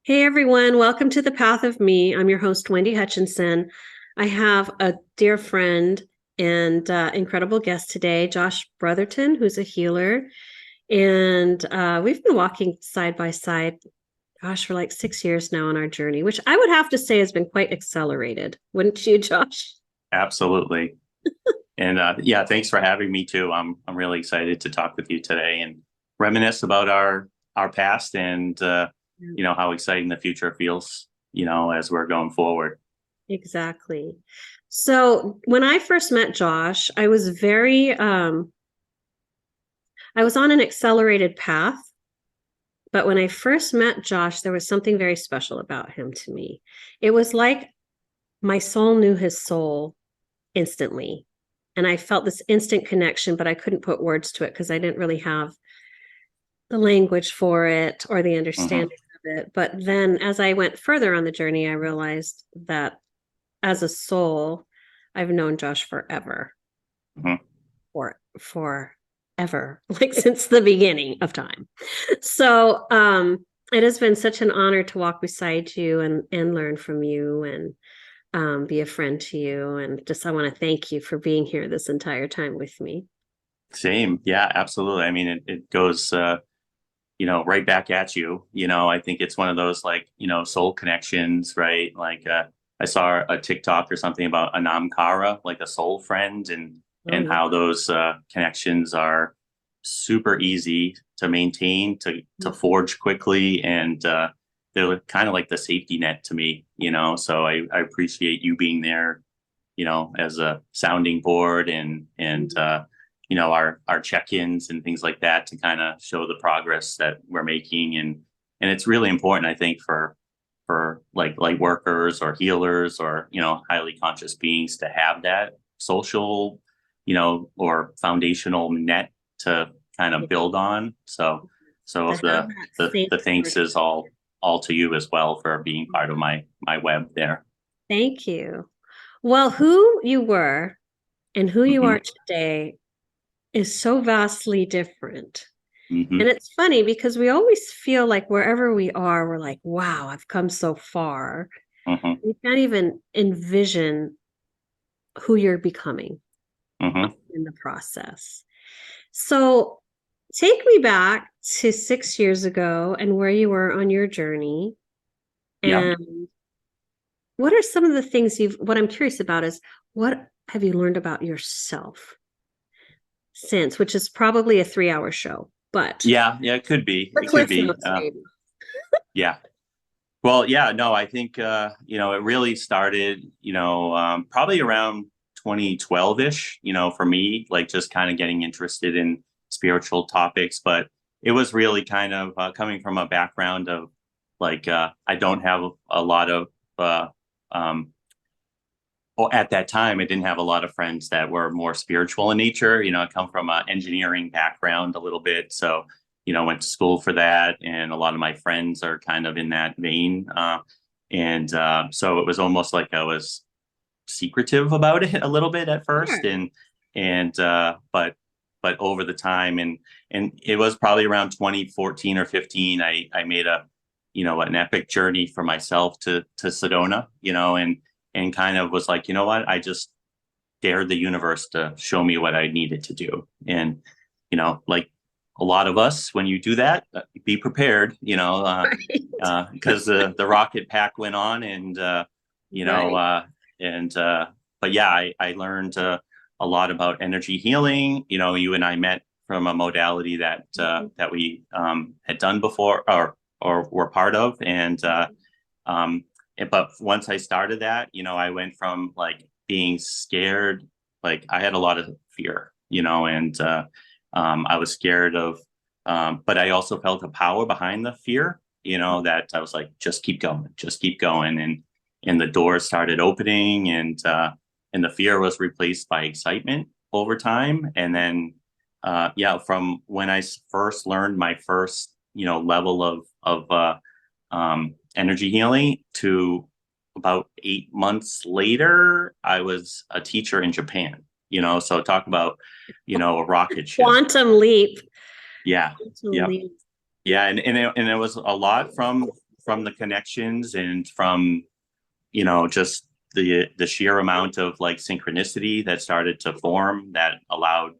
Hey everyone, welcome to the Path of Me. I'm your host, Wendy Hutchinson. I have a dear friend and incredible guest today, Josh Brotherton, who's a healer. And we've been walking side by side, gosh, for like 6 years now on our journey, which I would have to say has been quite accelerated. Wouldn't you, Josh? Absolutely. And yeah, thanks for having me too. I'm really excited to talk with you today and reminisce about our past and how exciting the future feels, as we're going forward. Exactly. So when I first met Josh, I was on an accelerated path. But when I first met Josh, there was something very special about him to me. It was like my soul knew his soul instantly. And I felt this instant connection, but I couldn't put words to it because I didn't really have the language for it or the Hmm. understanding of it. But then as I went further on the journey, I realized that as a soul, I've known Josh forever, Hmm. forever, like since the beginning of time. So it has been such an honor to walk beside you and learn from you and be a friend to you. And just I want to thank you for being here this entire time with me. Same. Yeah, absolutely. I mean, it goes, right back at you. I think it's one of those like, soul connections, right? Like I saw a TikTok or something about Anamkara, like a soul friend, and Oh and yeah. how those connections are super easy to maintain, to forge quickly, and they're kind of like the safety net to me. So I appreciate you being there, as a sounding board and our check-ins and things like that to kind of show the progress that we're making, and it's really important, I think, for like workers or healers or highly conscious beings to have that social or foundational net to kind of build on. So To have the that the safe thanks word. is all to you as well for being part of my web there. Thank you. Well, who you were and who you Hmm. are today is so vastly different. Hmm. And it's funny because we always feel like wherever we are, we're like, wow, I've come so far. Hmm. You can't even envision who you're becoming Hmm. in the process. So take me back to 6 years ago and where you were on your journey. Yeah. And what are some of the things what I'm curious about is what have you learned about yourself since, which is probably a 3 hour show, but Yeah, it could be. the It could Cliff be. Notes, maybe. Yeah. Well, yeah, no, I think it really started, probably around 2012-ish, for me, like just kind of getting interested in spiritual topics, but it was really kind of coming from a background of like I don't have a lot of uh um well, at that time, I didn't have a lot of friends that were more spiritual in nature. I come from an engineering background a little bit. So, went to school for that. And a lot of my friends are kind of in that vein. And so it was almost like I was secretive about it a little bit at first. Sure. But over the time, and it was probably around 2014 or 15, I made an epic journey for myself to Sedona, and kind of was like, you know what, I just dared the universe to show me what I needed to do. And, like a lot of us, when you do that, be prepared, Right. because the rocket pack went on you know, Right. uh, and, but yeah, I learned a lot about energy healing. You and I met from a modality that we had done before or were part of. Um, but once I started that, I went from like being scared, like I had a lot of fear, and I was scared of, but I also felt a power behind the fear, that I was like, just keep going, and the doors started opening, and the fear was replaced by excitement over time, and then yeah, from when I first learned my first level of energy healing to about 8 months later, I was a teacher in Japan. So talk about a rocket ship. Quantum leap. Yeah, Quantum yeah, leap. yeah, and it was a lot from the connections and from, just the sheer amount of like synchronicity that started to form that allowed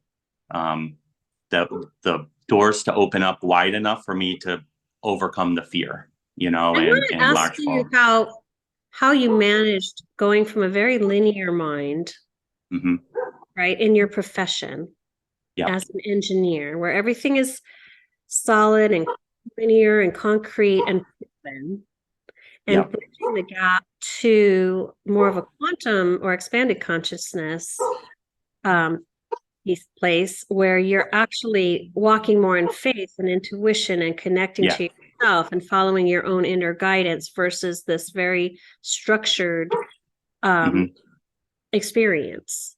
the doors to open up wide enough for me to overcome the fear, I want to and ask march you forward. how you managed going from a very linear mind, Mm-hmm. right, in your profession Yeah. as an engineer, where everything is solid and linear and concrete and proven, and Yep. bridging the gap to more of a quantum or expanded consciousness um, place where you're actually walking more in faith and intuition and connecting Yeah. to yourself and following your own inner guidance versus this very structured Mm-hmm. experience.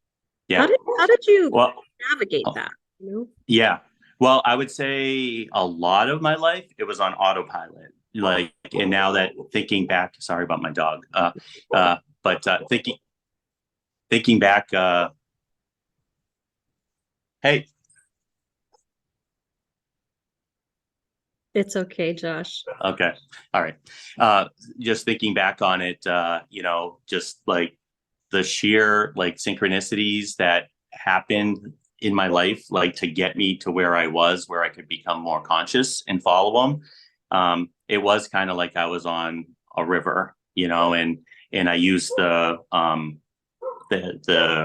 Yeah. How did you Well, navigate that? You know? yeah. Well, I would say a lot of my life, it was on autopilot. Like, and now that thinking back, sorry about my dog. But thinking back, hey, It's okay, Josh. okay. All right. Just thinking back on it, just like the sheer like synchronicities that happened in my life, like to get me to where I was, where I could become more conscious and follow them. It was kind of like I was on a river, and I used the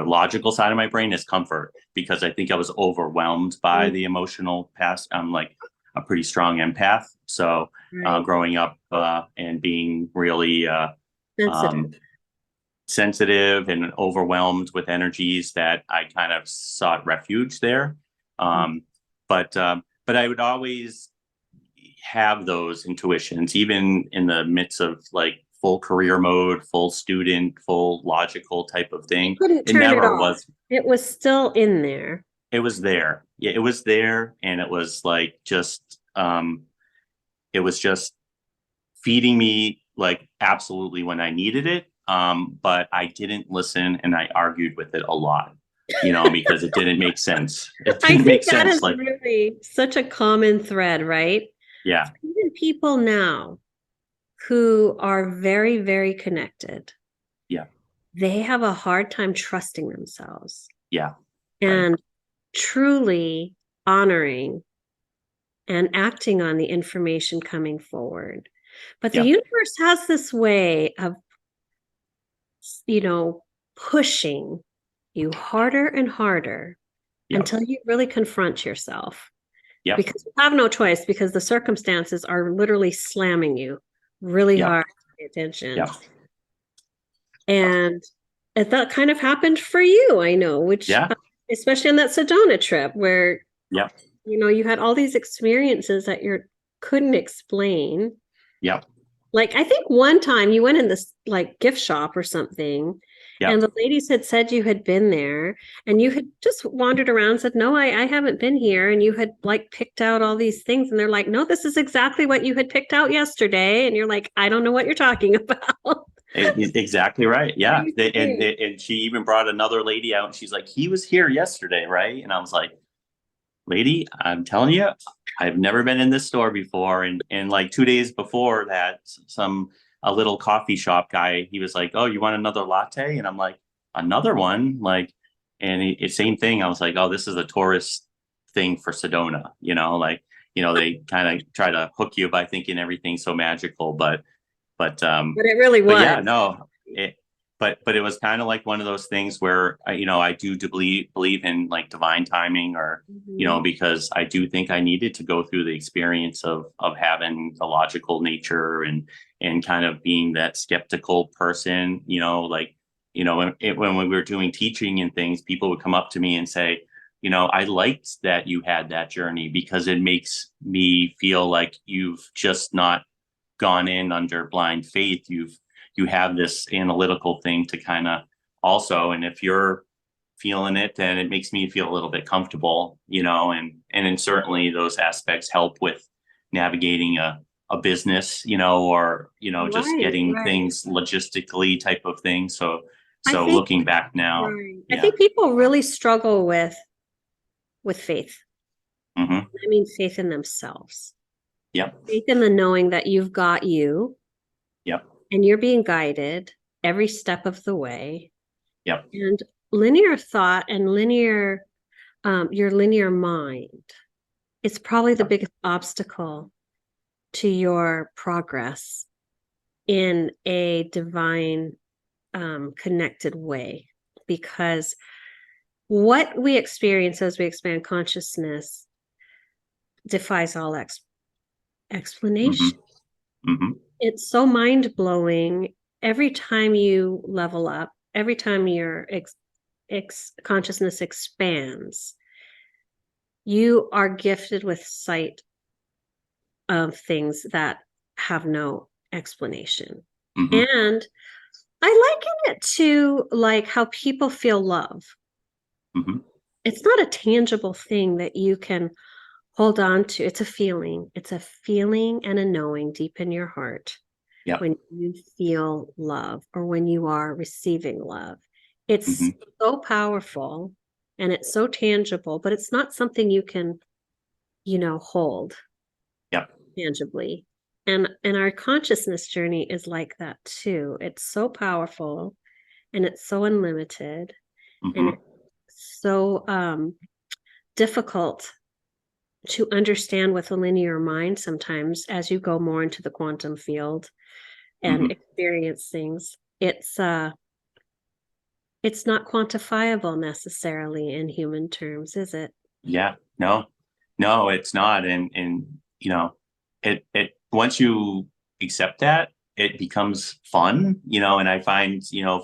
logical side of my brain as comfort because I think I was overwhelmed by the emotional past. I'm like a pretty strong empath. So Right. growing up and being really Sensitive. sensitive and overwhelmed with energies that I kind of sought refuge there. But I would always have those intuitions, even in the midst of like full career mode, full student, full logical type of You thing. couldn't It turn it never off. was. It was still in there. It was there. Yeah, it was there, and it was like it was just feeding me like absolutely when I needed it. But I didn't listen, and I argued with it a lot, because it didn't make sense. It I didn't make think that sense. is Like, really such a common thread, right? yeah, Even people now who are very, very connected, yeah, they have a hard time trusting themselves yeah, right, and truly honoring and acting on the information coming forward. But the yeah, universe has this way of, pushing you harder and harder yeah, until you really confront yourself. yeah, Because you have no choice, because the circumstances are literally slamming you really yeah, hard to pay attention. yeah, And that kind of happened for you, I know, which yeah, especially on that Sedona trip where, yeah, you had all these experiences that you couldn't explain. yeah, Like, I think one time you went in this like gift shop or something, yeah. and the ladies had said you had been there, and you had just wandered around and said, No, I haven't been here. And you had like picked out all these things, and they're like, No, this is exactly what you had picked out yesterday. And you're like, I don't know what you're talking about. Exactly right. Yeah. Crazy. And she even brought another lady out and she's like, he was here yesterday, right? And I was like, lady, I'm telling you, I've never been in this store before. And like 2 days before that, a little coffee shop guy, he was like, oh, you want another latte? And I'm like, another one? Like, and same thing. I was like, oh, this is a tourist thing for Sedona, they kind of try to hook you by thinking everything's so magical, But it really but yeah, was. no, but it was kind of like one of those things where I do believe in like divine timing, or Mhm. because I do think I needed to go through the experience of having the logical nature and kind of being that skeptical person, like when we were doing teaching and things, people would come up to me and say, I liked that you had that journey because it makes me feel like you've just not gone in under blind faith. You have this analytical thing to kind of also, and if you're feeling it, then it makes me feel a little bit comfortable, and then certainly those aspects help with navigating a business, or just Right, getting right. things logistically type of thing. So I so think, looking back now, right. I yeah. think people really struggle with faith. Hmm. I mean, faith in themselves, Yep. faith in the knowing that you've got you, Yep. and you're being guided every step of the way. Yep. And linear thought and your linear mind is probably the Yep. biggest obstacle to your progress in a divine connected way, because what we experience as we expand consciousness defies all explanation. Mm-hmm. Mm-hmm. It's so mind blowing every time you level up, every time your consciousness expands, you are gifted with sight of things that have no explanation. Mm-hmm. And I liken it to like how people feel love. Mm-hmm. It's not a tangible thing that you can hold on to. It's a feeling. It's a feeling and a knowing deep in your heart Yep. when you feel love or when you are receiving love. It's Mm-hmm. so powerful and it's so tangible, but it's not something you can, hold Yep. tangibly. And our consciousness journey is like that too. It's so powerful and it's so unlimited and Mm-hmm. it's so difficult to understand with a linear mind sometimes as you go more into the quantum field and Mm-hmm. experience things. It's not quantifiable necessarily in human terms, is it? Yeah. No, no, it's not. And it once you accept that, it becomes fun, and I find,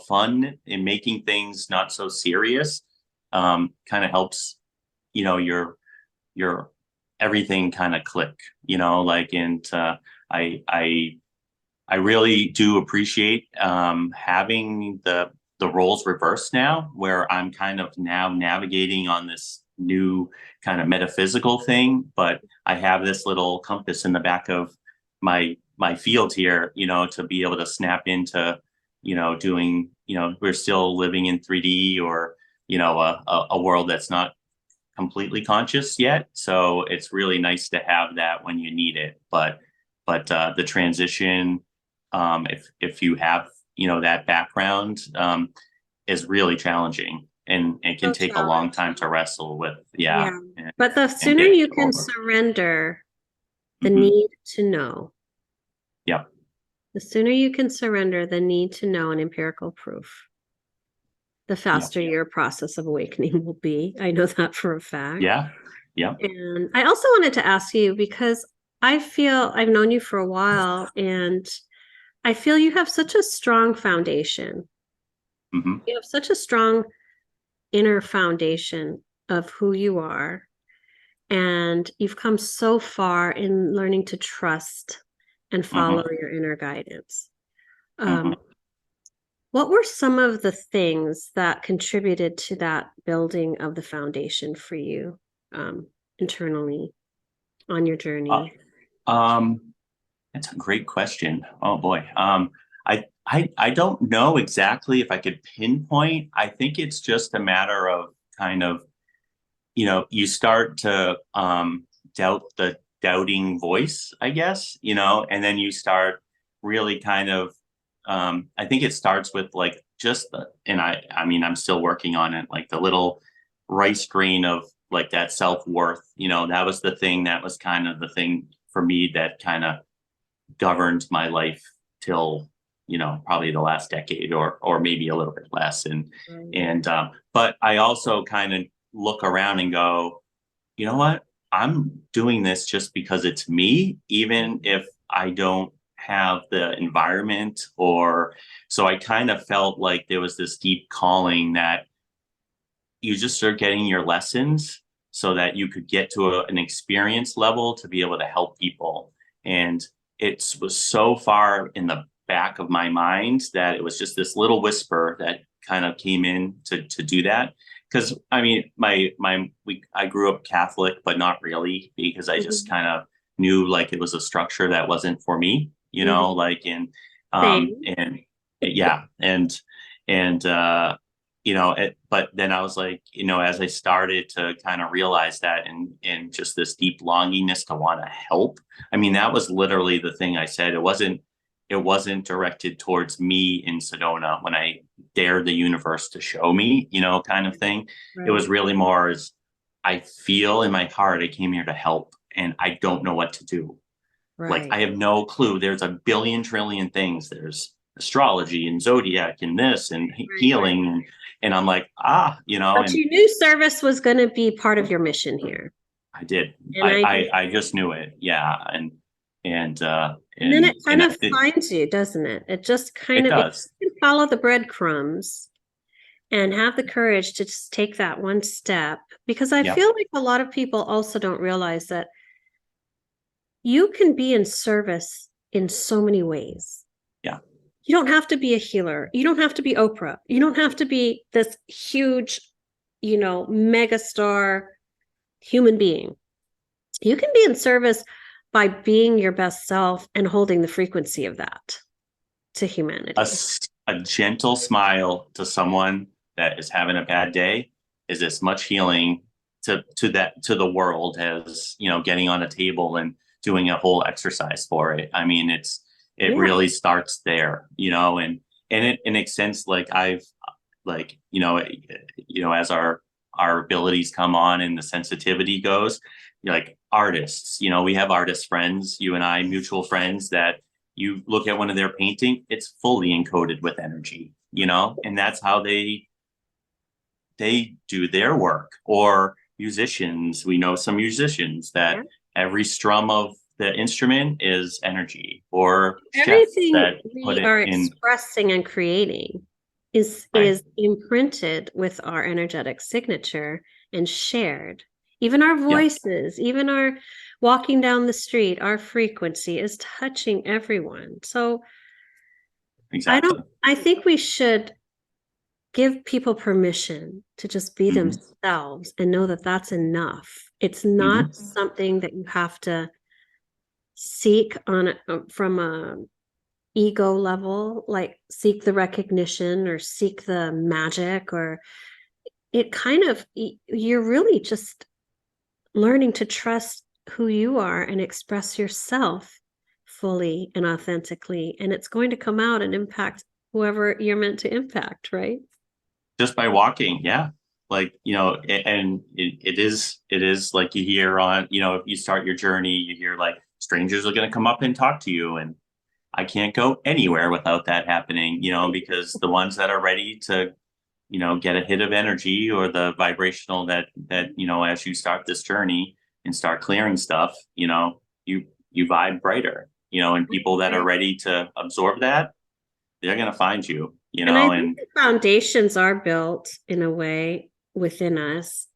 fun in making things not so serious, kind of helps, your everything kind of click, like, and I I I really do appreciate having the roles reversed now, where I'm kind of now navigating on this new kind of metaphysical thing, but I have this little compass in the back of my field here, to be able to snap into, doing, we're still living in 3D, or a world that's not completely conscious yet. So it's really nice to have that when you need it. But the transition, if you have, that background, is really challenging, and it can So take a long time challenging. to wrestle with. Yeah. Yeah. and, But the and sooner get you can over. surrender the Hmm. need to know, Yep. the sooner you can surrender the need to know and empirical proof, the Yep. faster your process of awakening will be. I know that for a fact. Yeah. Yep. And I also wanted to ask you because I feel I've known you for a while and I feel you have such a strong foundation. Hmm. You have such a strong inner foundation of who you are. And you've come so far in learning to trust and follow Hmm. your inner guidance. Hmm. Um, what were some of the things that contributed to that building of the foundation for you internally on your Uh, journey? um, That's a great question. Oh boy. I don't know exactly if I could pinpoint. I think it's just a matter of kind of, you start to doubt the doubting voice, I guess, and then you start really kind of, I think it starts with like just and I mean, I'm still working on it, like the little rice grain of like that self-worth, that was the thing that was kind of the thing for me that kind of governed my life till, probably the last decade, or maybe a little bit less. But I also kind of look around and go, you know what, I'm doing this just because it's me, even if I don't have the environment. Or so I kind of felt like there was this deep calling that you just start getting your lessons so that you could get to an experience level to be able to help people. And it was so far in the back of my mind that it was just this little whisper that kind of came in to do that. Because I mean, I grew up Catholic, but not really, because I just Mhm. kind of knew like it was a structure that wasn't for me, Mhm. like in Same. and yeah, and but then I was like, as I started to kind of realize that, and just this deep longingness to want to help. I mean, that was literally the thing I said. It wasn't it wasn't directed towards me in Sedona when I dared the universe to show me, kind of thing. It was Right. really more as I feel in my heart, I came here to help and I don't know what to do. Like, I Right. have no clue. There's a billion trillion things. There's astrology and zodiac and this and Right. healing. And I'm like, But and you knew service was going to be part of your mission here. I did. And I just knew it. Yeah. And, and then it kind of it, finds you, doesn't it? It just kind it of, if does. you can follow the breadcrumbs and have the courage to just take that one step, because I Yep. feel like a lot of people also don't realize that you can be in service in so many ways. Yeah. You don't have to be a healer. You don't have to be Oprah. You don't have to be this huge, mega star human being. You can be in service by being your best self and holding the frequency of that to humanity. A gentle smile to someone that is having a bad day is as much healing to the world as getting on a table and doing a whole exercise for it. I mean, it Yeah. really starts there, and it makes sense. Like I've like as our abilities come on and the sensitivity goes, like artists, we have artist friends, you and I, mutual friends, that you look at one of their painting, it's fully encoded with energy, and that's how they do their work. Or musicians, we know some musicians that Yeah. every strum of the instrument is energy, or chefs Everything that put we it are in. expressing and creating is Right. is imprinted with our energetic signature and shared. Even our Yeah, voices, even our walking down the street, our frequency is touching everyone. So exactly. I think we should give people permission to just be Hmm. themselves and know that that's enough. It's Hmm. not something that you have to seek on from a ego level, like seek the recognition or seek the magic, or it kind of, you're really just learning to trust who you are and express yourself fully and authentically, and it's going to come out and impact whoever you're meant to impact, right? Just by walking, yeah. Like, and it is like you hear on, if you start your journey, you hear like strangers are going to come up and talk to you. And I can't go anywhere without that happening, because the ones that are ready to, get a hit of energy or the vibrational that, as you start this journey and start clearing stuff, you vibe brighter, and people that are ready to absorb that, they're going to find you, And I think and the foundations are built in a way within us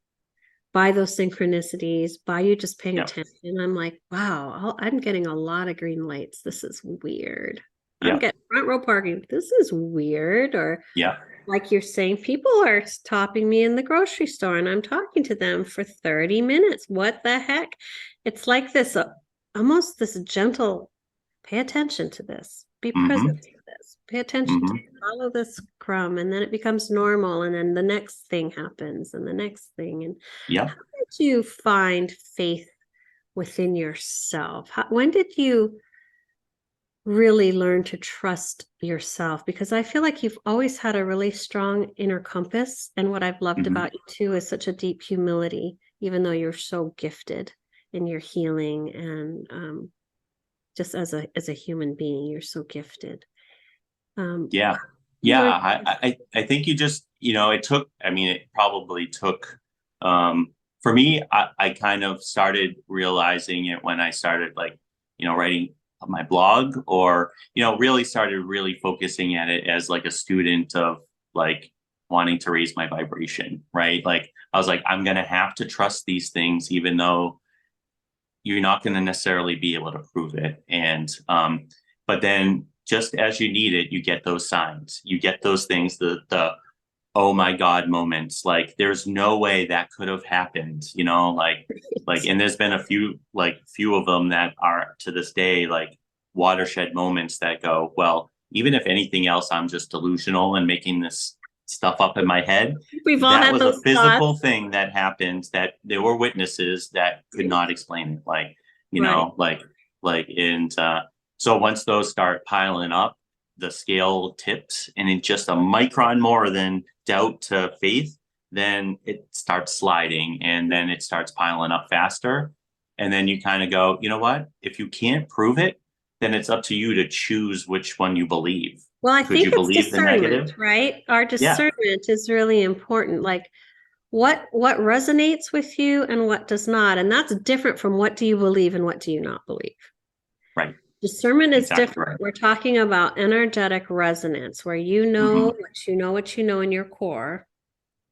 by those synchronicities, by you just paying yeah, attention. I'm like, wow, I'm getting a lot of green lights. This is weird. I'm yeah, getting front row parking. This is weird. Or yeah, like you're saying, people are stopping me in the grocery store and I'm talking to them for 30 minutes. What the heck? It's like this almost this gentle, pay attention to this, be present mm-hmm, to this, pay attention to mm-hmm, it, follow this crumb, and then it becomes normal. And then the next thing happens and the next thing. And yeah. how did you find faith within yourself? When did you really learn to trust yourself? Because I feel like you've always had a really strong inner compass. And what I've loved Mm-hmm. about you too is such a deep humility, even though you're so gifted in your healing and just as a human being, you're so gifted. Yeah. You Yeah. learn. I think you just, it took, I mean, it probably took, for me, I kind of started realizing it when I started like, writing my blog, or, really started really focusing at it as like a student of like wanting to raise my vibration, right? Like I was like, I'm going to have to trust these things, even though you're not going to necessarily be able to prove it. And but then just as you need it, you get those signs, you get those things, the oh my God moments. Like there's no way that could have happened, and there's been a few of them that are to this day like watershed moments that go, well, even if anything else, I'm just delusional and making this stuff up in my head. We've all That had was a those physical thoughts. thing that happened, that there were witnesses that could not explain it. Like, Right. like and So once those start piling up, the scale tips and it's just a micron more than doubt to faith, then it starts sliding and then it starts piling up faster. And then you kind of go, you know what? If you can't prove it, then it's up to you to choose which one you believe. Well, I Could think you it's believe the discernment, negative? right? Our Yeah, discernment is really important. Like what resonates with you and what does not. And that's different from what do you believe and what do you not believe. right. Discernment is Exactly different. right. We're talking about energetic resonance, where you know Hmm. what you know, what you know in your core,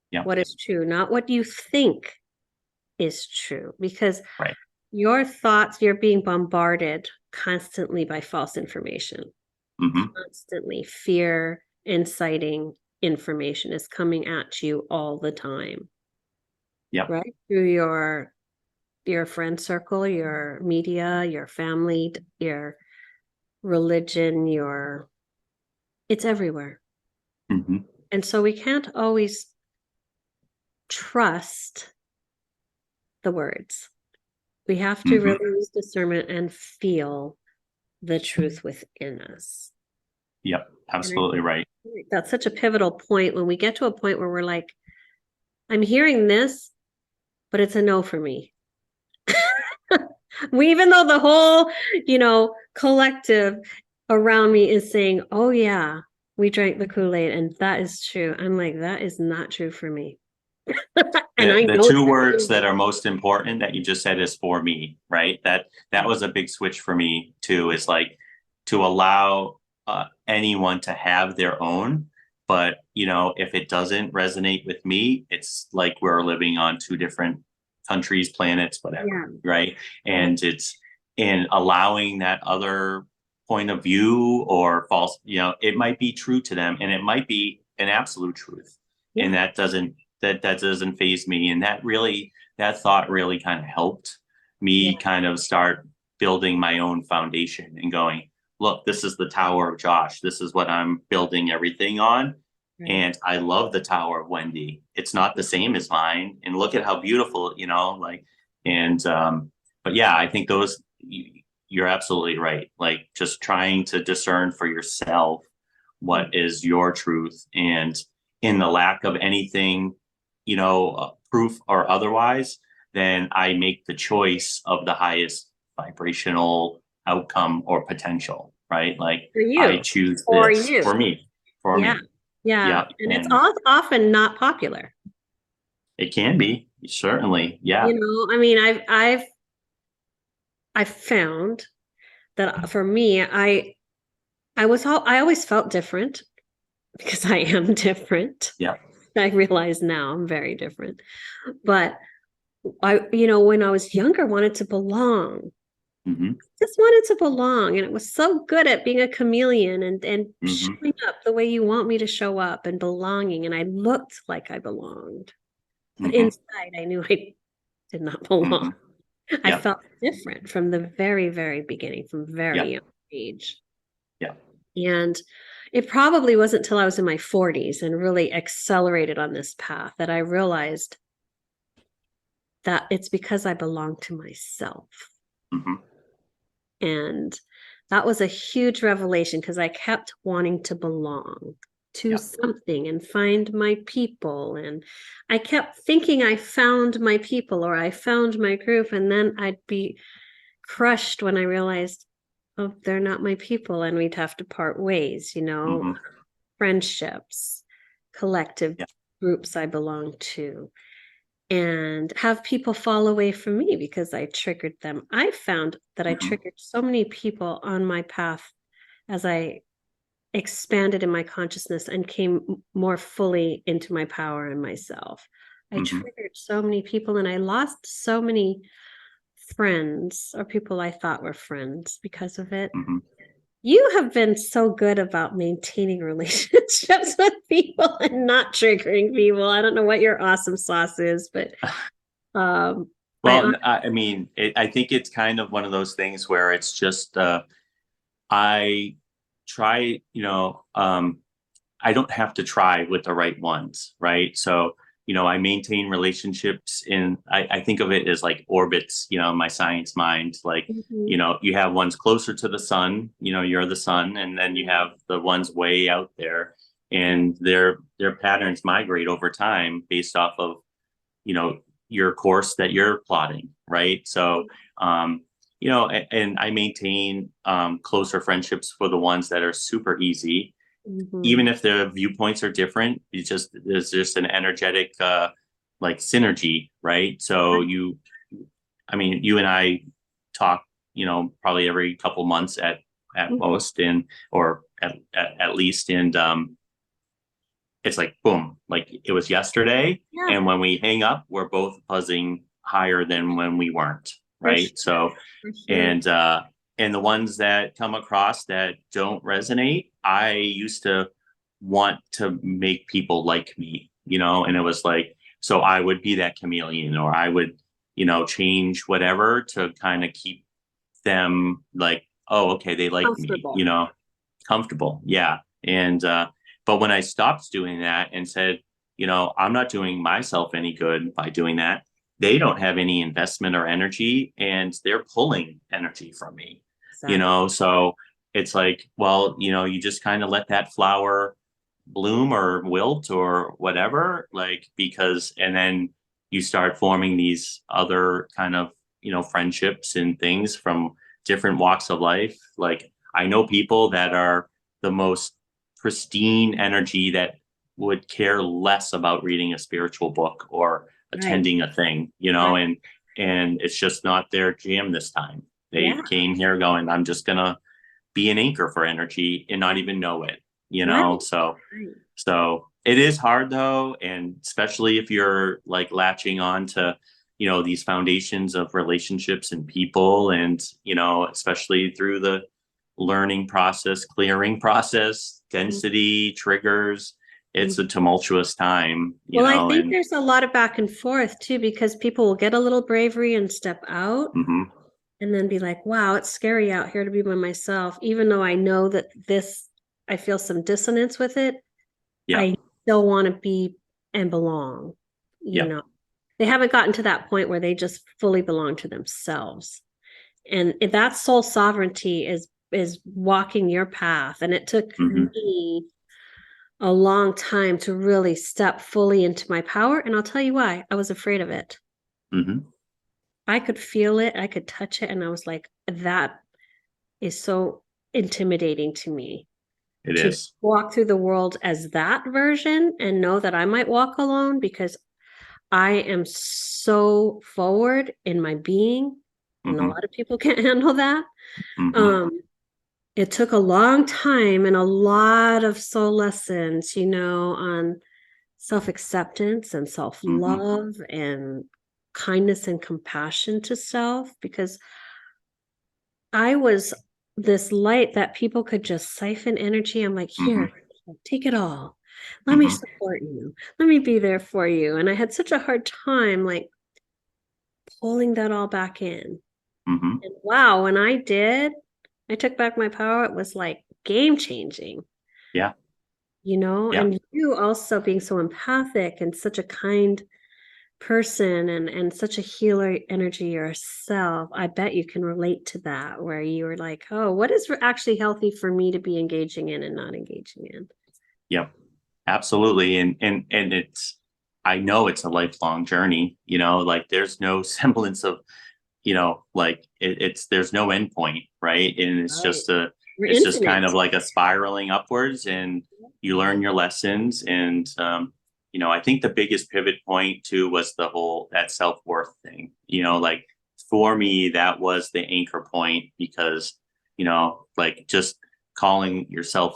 Yeah, what is true, not what you think is true. Because right. your thoughts, you're being bombarded constantly by false information, Hmm. constantly fear inciting information is coming at you all the time, Yep. right? Through your friend circle, your media, your family, your religion, your it's everywhere. Hmm. And so we can't always trust the words. We have to Hmm. really use discernment and feel the truth within us. Yep. And I Absolutely think right. that's such a pivotal point when we get to a point where we're like, I'm hearing this, but it's a no for me. Even though the whole, collective around me is saying, oh, yeah, we drank the Kool-Aid and that is true. I'm like, that is not true for me. And I The know two it's not words true. that are most important that you just said is for me, right? That was a big switch for me too, is like to allow anyone to have their own, but if it doesn't resonate with me, it's like we're living on two different countries, planets, whatever, Yeah. right? Yeah. And it's in allowing that other point of view or false, it might be true to them and it might be an absolute truth. And Yeah. that doesn't phase me. And that thought really kind of helped me Yeah. kind of start building my own foundation and going, look, this is the Tower of Josh. This is what I'm building everything on. Right. And I love the Tower of Wendy. It's not the same as mine. And look at how beautiful, like, and, but yeah, I think you're absolutely right. Like just trying to discern for yourself what is your truth. And in the lack of anything, proof or otherwise, then I make the choice of the highest vibrational outcome or potential, right? Like For I you. choose For this you. for me, for Yeah. me. Yeah. Yeah. And it's And often not popular. it can be, certainly. Yeah. I mean, I've found that for me, I always felt different because I am different. Yeah. I realize now I'm very different. But when I was younger, wanted to belong. Hmm. Just wanted to belong. And it was so good at being a chameleon and Hmm. showing up the way you want me to show up and belonging. And I looked like I belonged. But Hmm. inside, I knew I did not Hmm. belong. I Yeah. felt different from the very, very beginning, from Yeah. very young age. Yeah. And it probably wasn't until I was in my 40s and really accelerated on this path that I realized that it's because I belong to myself. Hmm. And that was a huge revelation because I kept wanting to belong to Yeah. something and find my people. And I kept thinking I found my people or I found my group. And then I'd be crushed when I realized, oh, they're not my people. And we'd have to part ways, Hmm. friendships, collective Yeah. groups I belong to, and have people fall away from me because I triggered them. I found that I Hmm. triggered so many people on my path as I expanded in my consciousness and came more fully into my power and myself. I Hmm. triggered so many people and I lost so many friends or people I thought were friends because of it. Hmm. You have been so good about maintaining relationships with people and not triggering people. I don't know what your awesome sauce is, but um, Well, I mean, I think it's kind of one of those things where it's just I try, I don't have to try with the right ones, right? So, I maintain relationships I think of it as like orbits, in my science mind. Like, Mhm. you have ones closer to the sun, you're the sun, and then you have the ones way out there. And their patterns migrate over time based off of, you know, your course that you're plotting, right? So, and I maintain closer friendships for the ones that are super easy, Mhm. even if the viewpoints are different. There's just an energetic like synergy, right? So you and I talk, probably every couple months at Mhm. most, and or at least, and it's like boom, like it was yesterday, Yeah, and when we hang up, we're both buzzing higher than when we weren't, for right? sure, So, for sure. and the ones that come across that don't resonate, I used to want to make people like me, and it was like, so I would be that chameleon, or I would, change whatever to kind of keep them like, oh, okay, they like me, Comfortable. comfortable. Yeah. And, but when I stopped doing that and said, I'm not doing myself any good by doing that, they don't have any investment or energy, and they're pulling energy from me, Exactly. so it's like, well, you just kind of let that flower bloom or wilt or whatever, like, because, and then you start forming these other kind of, friendships and things from different walks of life. Like, I know people that are the most pristine energy that would care less about reading a spiritual book or Right. attending a thing, Right. and it's just not their jam this time. They Yeah. came here going, I'm just gonna be an anchor for energy and not even know it, Right. so Right. it is hard though, and especially if you're like latching on to, these foundations of relationships and people, and especially through the learning process, clearing process, density, triggers. It's Mhm. a tumultuous time, Well, I think and there's a lot of back and forth too, because people will get a little bravery and step out mhm, and then be like, wow, it's scary out here to be by myself. Even though I know that I feel some dissonance with it, yep, I still want to be and belong. You yep, know, they haven't gotten to that point where they just fully belong to themselves. And that soul sovereignty is walking your path. And it took mhm, me a long time to really step fully into my power. And I'll tell you why. I was afraid of it. mhm. I could feel it, I could touch it, and I was like, that is so intimidating to me It to is. walk through the world as that version and know that I might walk alone because I am so forward in my being, and a Mhm, lot of people can't handle that. mhm, Um, it took a long time and a lot of soul lessons, on self-acceptance and mhm, self-love and kindness and compassion to self, because I was this light that people could just siphon energy. I'm like, mhm, here, take it all. Let me mhm, support you. Let me be there for you. And I had such a hard time like pulling that all back in. mhm. And wow, when I did, I took back my power. It was like game changing, Yeah, yeah. and you also being so empathic and such a kind person and such a healer energy yourself. I bet you can relate to that, where you were like, oh, what is actually healthy for me to be engaging in and not engaging in? Yep, absolutely. And it's, I know it's a lifelong journey, like there's no semblance of, like it's there's no end point, right? And Right. We're it's just infinite. kind of like a spiraling upwards, and you learn your lessons. And I think the biggest pivot point too was the whole that self-worth thing. Like for me, that was the anchor point, because, like just calling yourself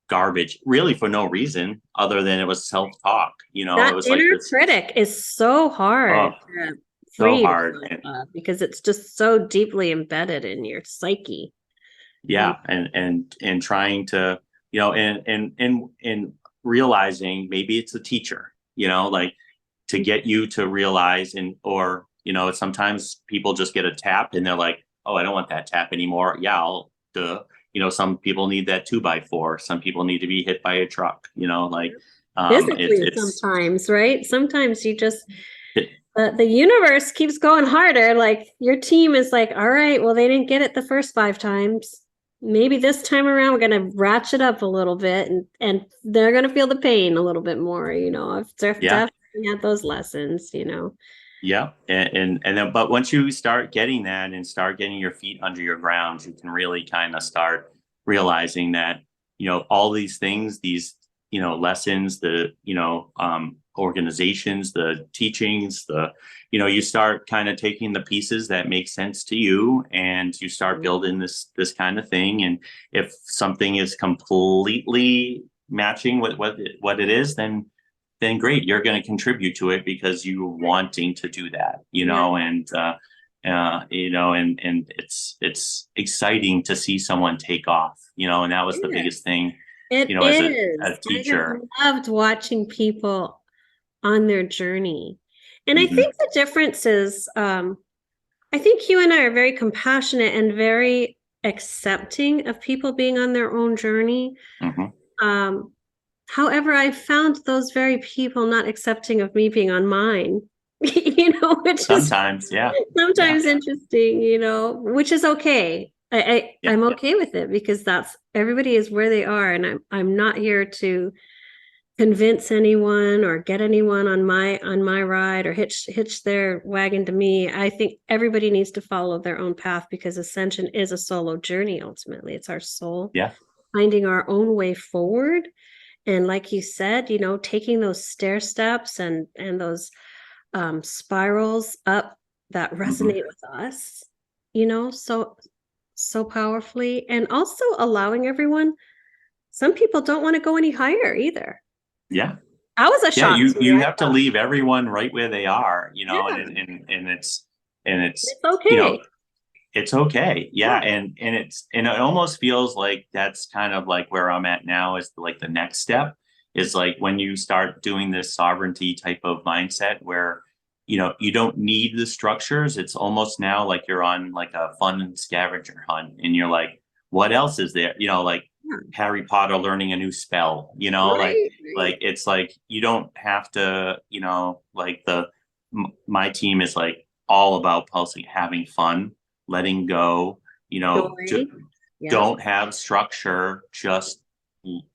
garbage really for no reason other than it was self-talk. It That was like inner this, critic is so oh, hard to so free hard. yourself And of because it's just so deeply embedded in your psyche. You yeah, and trying to, and realizing maybe it's a teacher, like to get you to realize, and or sometimes people just get a tap and they're like, oh, I don't want that tap anymore. Yeah, I'll some people need that 2x4, some people need to be hit by a truck, like, Physically It's sometimes, right? Sometimes you just it, the universe keeps going harder. Like your team is like, all right, well, they didn't get it the first 5 times. Maybe this time around we're gonna ratchet up a little bit, and they're gonna feel the pain a little bit more, I've yeah. definitely had those lessons. Yeah. And then, but once you start getting that and start getting your feet under your ground, you can really kind of start realizing that, all these things, these, lessons, the, organizations, the teachings, you start kind of taking the pieces that make sense to you, and you start building this kind of thing. And if something is completely matching with what it is, then great, you're going to contribute to it because you're wanting to do that, Yeah, and it's exciting to see someone take off, and that was the yeah, biggest thing, it as is. a I have teacher. loved watching people on their journey. And I Hmm. think the difference is, I think you and I are very compassionate and very accepting of people being on their own journey. Hmm. Um, However, I found those very people not accepting of me being on mine, which is Sometimes, yeah. Yeah. sometimes interesting, which is okay. Yeah. I'm okay with it because that's everybody is where they are, and I'm not here to convince anyone or get anyone on my ride or hitch their wagon to me. I think everybody needs to follow their own path because ascension is a solo journey. Ultimately, it's our soul Yeah. finding our own way forward. And like you said, taking those stair steps and those spirals up that Hmm. resonate with us, so powerfully. And also allowing everyone, some people don't want to go any higher either. Yeah. That was a Yeah. shock You to me. you I have to thought, leave everyone right where they are, yeah, and it's it's okay. it's okay. Yeah. Yeah. And it almost feels like that's kind of like where I'm at now, is like the next step is like when you start doing this sovereignty type of mindset where, you don't need the structures. It's almost now like you're on like a fun scavenger hunt, and you're like, what else is there? Like Yeah. Harry Potter learning a new spell, Right. like it's like you don't have to, like my team is like all about pulsing, having fun, letting go, Joy. Yep. don't have structure, just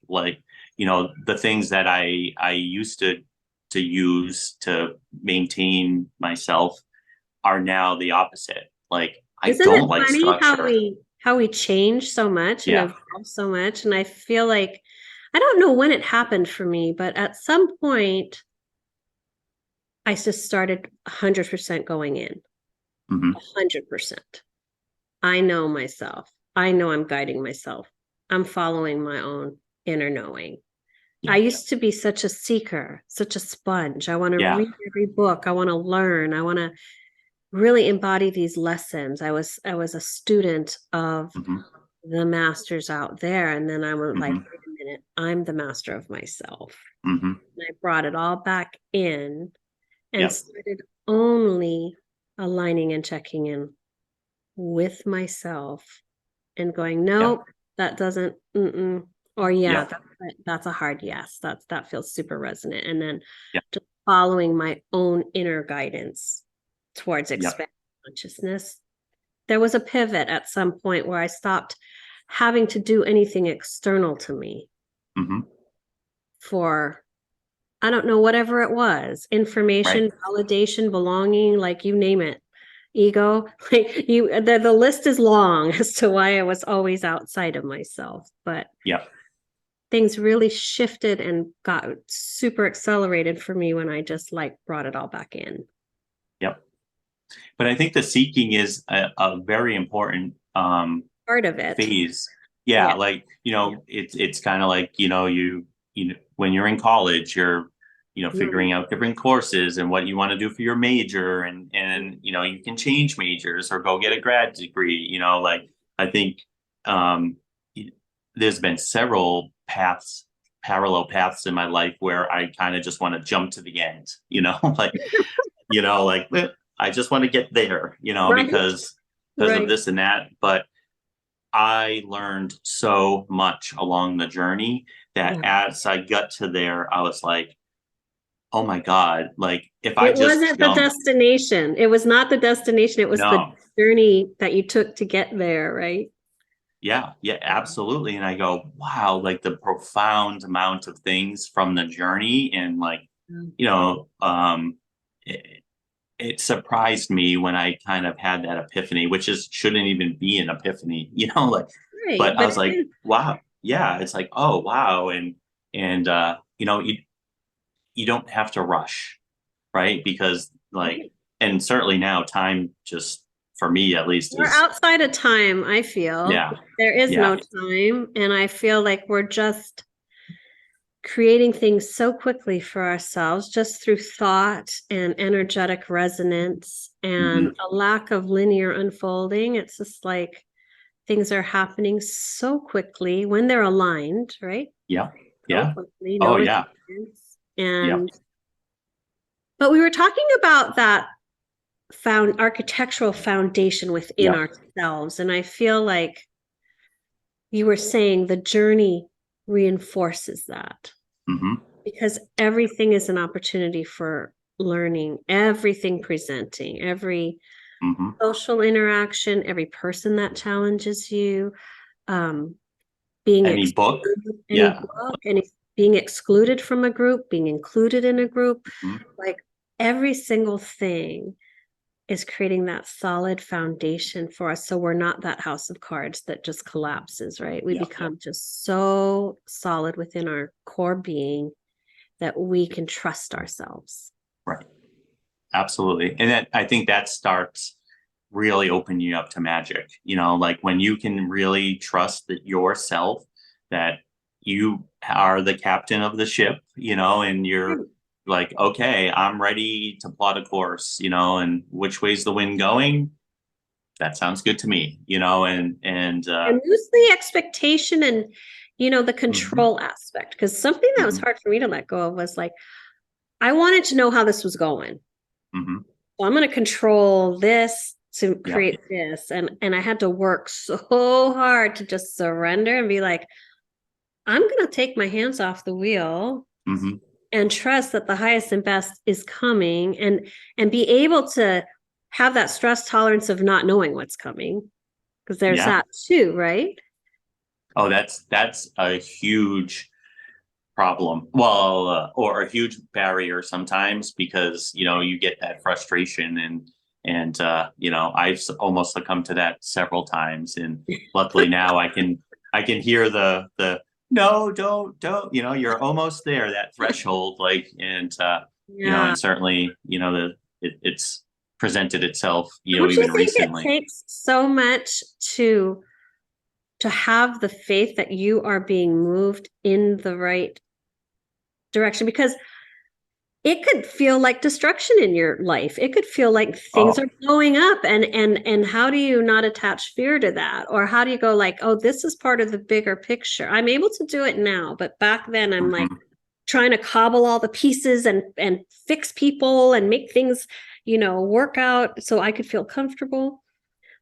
like, the things that I used to use to maintain myself are now the opposite. Like I Isn't don't it like funny how structure. we change so much and Yeah. evolve so much? And I feel like I don't know when it happened for me, but at some point I just started 100% going in. Hmm. 100%. I know myself. I know I'm guiding myself. I'm following my own inner knowing. I Yeah. used to be such a seeker, such a sponge. I want to Yeah. read every book. I want to learn. I want to really embody these lessons. I was a student of Hmm. the masters out there, and then I was like, Hmm. wait a minute, I'm the master of myself. Hmm. And I brought it all back in and Yep. started only aligning and checking in with myself and going, Yep. nope, that doesn't, or yeah, Yep. that's a hard yes. That feels super resonant. And then Yep. just following my own inner guidance towards Yep. expanding consciousness. There was a pivot at some point where I stopped having to do anything external to me Hmm. for, I don't know, whatever it was, Right. information, validation, belonging, like you name it, ego. Like the list is long as to why I was always outside of myself. But Yep. things really shifted and got super accelerated for me when I just like brought it all back in. Yep. But I think the seeking is a very important Part of it. phase. Yeah, Yeah. like, Yeah. it's kind of like, when you're in college, you're, Mm. figuring out different courses and what you want to do for your major, and you can change majors or go get a grad degree, like I think um there's been several parallel paths in my life where I kind of just want to jump to the end, like, I just want to get there, Right. because of Right. this and that. But I learned so much along the journey that Yeah. as I got to there, I was like, oh my God, like if I It just wasn't the jump, destination. It was not the destination. It was the no, journey that you took to get there, right? yeah, yeah, absolutely. And I go, wow, like the profound amount of things from the journey and like, Mm. you know, it, it surprised me when I kind of had that epiphany, which is shouldn't even be an epiphany, like, Right. but I But was it like, is. wow, yeah, it's like, oh wow. And you don't have to rush, right? Because like, Right. and certainly now time just for me at least We're is, outside of time, I feel. yeah, There is yeah, no time. And I feel like we're just creating things so quickly for ourselves just through thought and energetic resonance hmm, and a lack of linear unfolding. It's just like things are happening so quickly when they're aligned, right? yeah, So yeah, quickly, no oh yeah, resistance. yeah, But we were talking about that found architectural foundation within yeah, ourselves. And I feel like you were saying the journey reinforces that hmm, because everything is an opportunity for learning, everything presenting, every hmm. social interaction, every person that challenges you, um, being Any book, excluded, any yeah, book, any being excluded from a group, being included in a group, hmm, like every single thing is creating that solid foundation for us. So we're not that house of cards that just collapses, right? We yeah, yeah, become just so solid within our core being that we can trust ourselves. right, absolutely. And that I think that starts really opening you up to magic. Like when you can really trust that yourself, that you are the captain of the ship, and you're like, okay, I'm ready to plot a course, and which way's the wind going? That sounds good to me, And lose the expectation and, the mhm, control aspect. Because something that was mhm, hard for me to let go of was like, I wanted to know how this was going. mhm, So I'm going to control this to yeah, create this. And I had to work so hard to just surrender and be like, I'm going to take my hands off the wheel mhm, and trust that the highest and best is coming and be able to have that stress tolerance of not knowing what's coming because there's yeah. that too, right? Oh, that's a huge problem. Well, or a huge barrier sometimes because you get that frustration and I've almost succumbed to that several times. And luckily now I can hear the no, don't. You're almost there, that threshold. Like Yeah. and certainly it's presented itself Don't you even think it recently. takes so much to have the faith that you are being moved in the right direction? Because it could feel like destruction in your life. It could feel like things Oh. are blowing up and how do you not attach fear to that? Or how do you go like, oh, this is part of the bigger picture. I'm able to do it now, but back then I'm like Mhm. trying to cobble all the pieces and fix people and make things, work out so I could feel comfortable.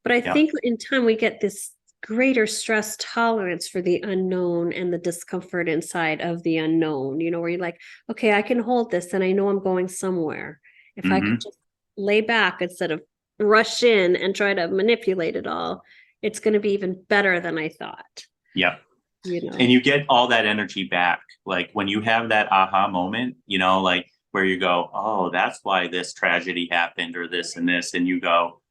But I Yeah. think in time we get this greater stress tolerance for the unknown and the discomfort inside of the unknown, where you're like, okay, I can hold this and I know I'm going somewhere. If I could Hmm. just lay back instead of rush in and try to manipulate it all, it's going to be even better than I thought, Yeah. you And know? you get all that energy back. Like when you have that aha moment, like where you go, oh, that's why this tragedy happened or this and this. And you go,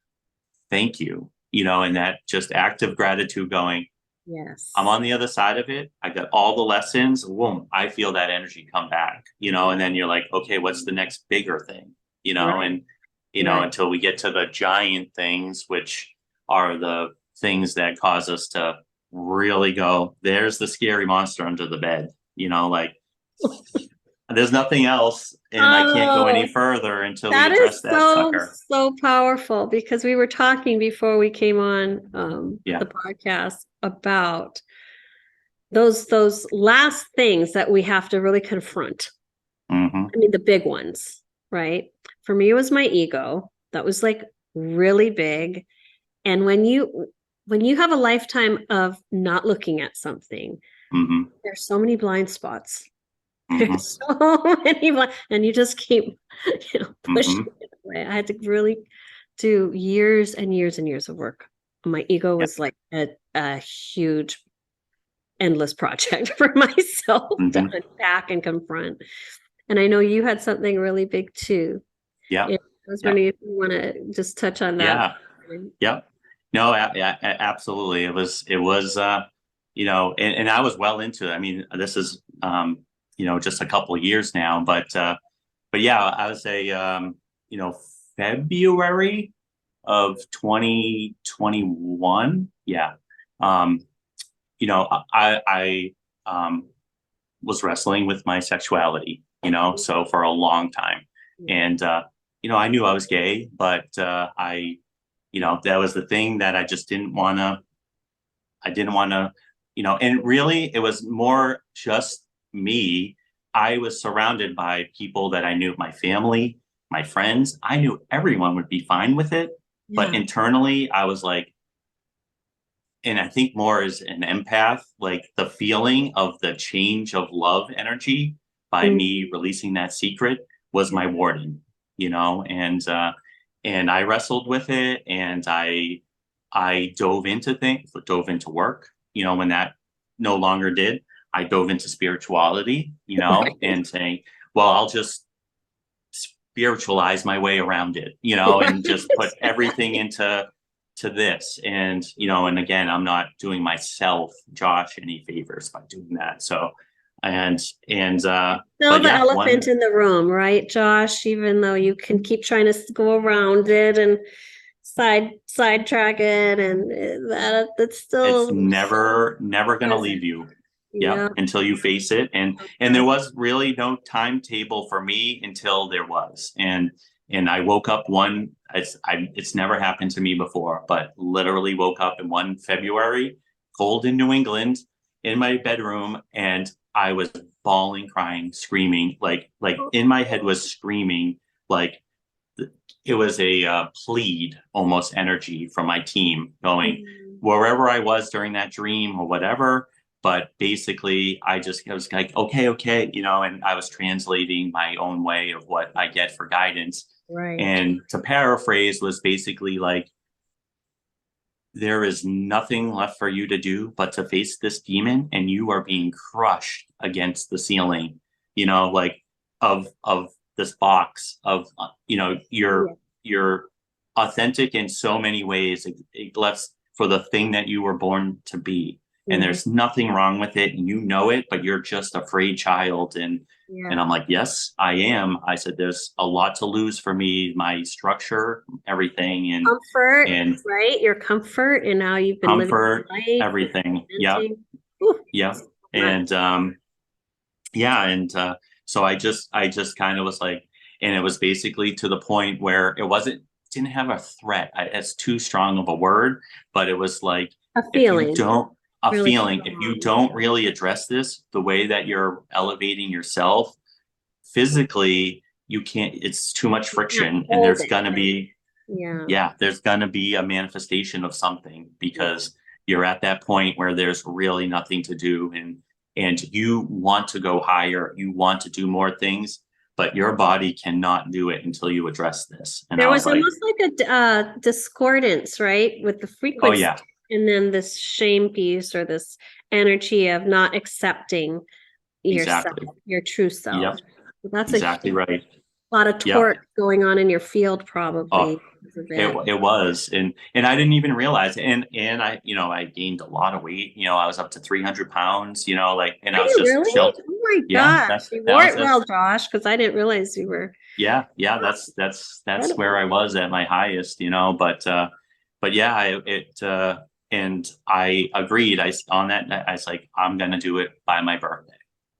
thank you, and that just act of gratitude going, I'm Yes. on the other side of it. I got all the lessons. Boom, I feel that energy come back, and then you're like, okay, what's the next bigger thing, Right. and, Right. until we get to the giant things, which are the things that cause us to really go, there's the scary monster under the bed, like there's nothing else and I can't go any Oh, further until we that address is that so, sucker. so powerful because we were talking before we came on Yeah. the podcast about those last things that we have to really confront. Hmm. I mean, the big ones, right? For me, it was my ego. That was like really big. And when when you have a lifetime of not looking at something, Hmm. there's so many blind spots. Hmm. There's so many, and you just keep, Hmm. pushing it away. I had to really do years and years and years of work. My ego Yeah. was like a huge, endless project for myself to Hmm. unpack and confront. And I know you had something really big too. Yeah. Yeah, I was Yeah. wondering if you want to just touch on that. Yeah. Yeah. No, absolutely. It was, and I was well into it. I mean, this is, just a couple of years now, but yeah, I would say, you know, February of 2021. Yeah. Um, I was wrestling with my sexuality, so for a long time. And, I knew I was gay, but that was the thing that I didn't want to, and really it was more just me. I was surrounded by people that I knew, my family, my friends. I knew everyone would be fine with it. But Yeah. internally, I was like, and I think more as an empath, like the feeling of the change of love energy by Mm, me releasing that secret was my warden, and I wrestled with it, and I dove into work, when that no longer did. I dove into spirituality, right. and saying, well, I'll just spiritualize my way around it, and Right. just put everything to this. And, and again, I'm not doing myself, Josh, any favors by doing that. So, and Still but the yeah, elephant in the room, right, Josh? Even though you can keep trying to go around it and sidetrack it, and that's it's still never going to present. leave you. Yeah, Yeah. until you face it. And there was really no timetable for me until there was. And I woke up it's never happened to me before, but literally woke up in one February, cold in New England, in my bedroom, and I was bawling, crying, screaming, like in my head was screaming, like it was a plead almost energy from my team going Mm. wherever I was during that dream or whatever. But basically, I was like, okay, and I was translating my own way of what I get for guidance. Right. And to paraphrase, was basically like, there is nothing left for you to do but to face this demon, and you are being crushed against the ceiling, like of this box of, Yeah. you're authentic in so many ways. It left for the thing that you were born to be, and Mhm. there's nothing wrong with it, and you know it, but you're just a free child. And Yeah. I'm like, yes, I am. I said, there's a lot to lose for me, my structure, everything, Comfort, and right? Your comfort, and now you've been living comfort, your life and everything. Yep, presenting. Whew, yep. so much. And yeah, and so I just kind of was like, and it was basically to the point where didn't have a threat. It's too strong of a word, but it was like, A if you feeling, don't a really feeling, if you strong. don't really address this the way that you're elevating yourself physically, you can't. It's too much You can't friction, and hold it. Yeah. there's gonna be a manifestation of something, Yeah. because you're at that point where there's really nothing to do, and you want to go higher, you want to do more things, but your body cannot do it until you address this. And There I was was like, almost like a discordance, right, with the oh frequency, yeah, and then this shame piece or this energy of not accepting yourself, exactly. your true self. Yep, So that's a exactly right. lot of Yep. torque going on in your field, Oh, probably because of it it. it was, and I didn't even realize it. And I gained a lot of weight. I was up to 300 pounds. Like, and Are I was you just really? chilled. Oh my Yeah, gosh, that's you that wore was it well, that's Josh, because I didn't realize you were yeah, that's where incredible. I was at my highest. But yeah, and I agreed. On that night, I was like, I'm gonna do it by my birthday.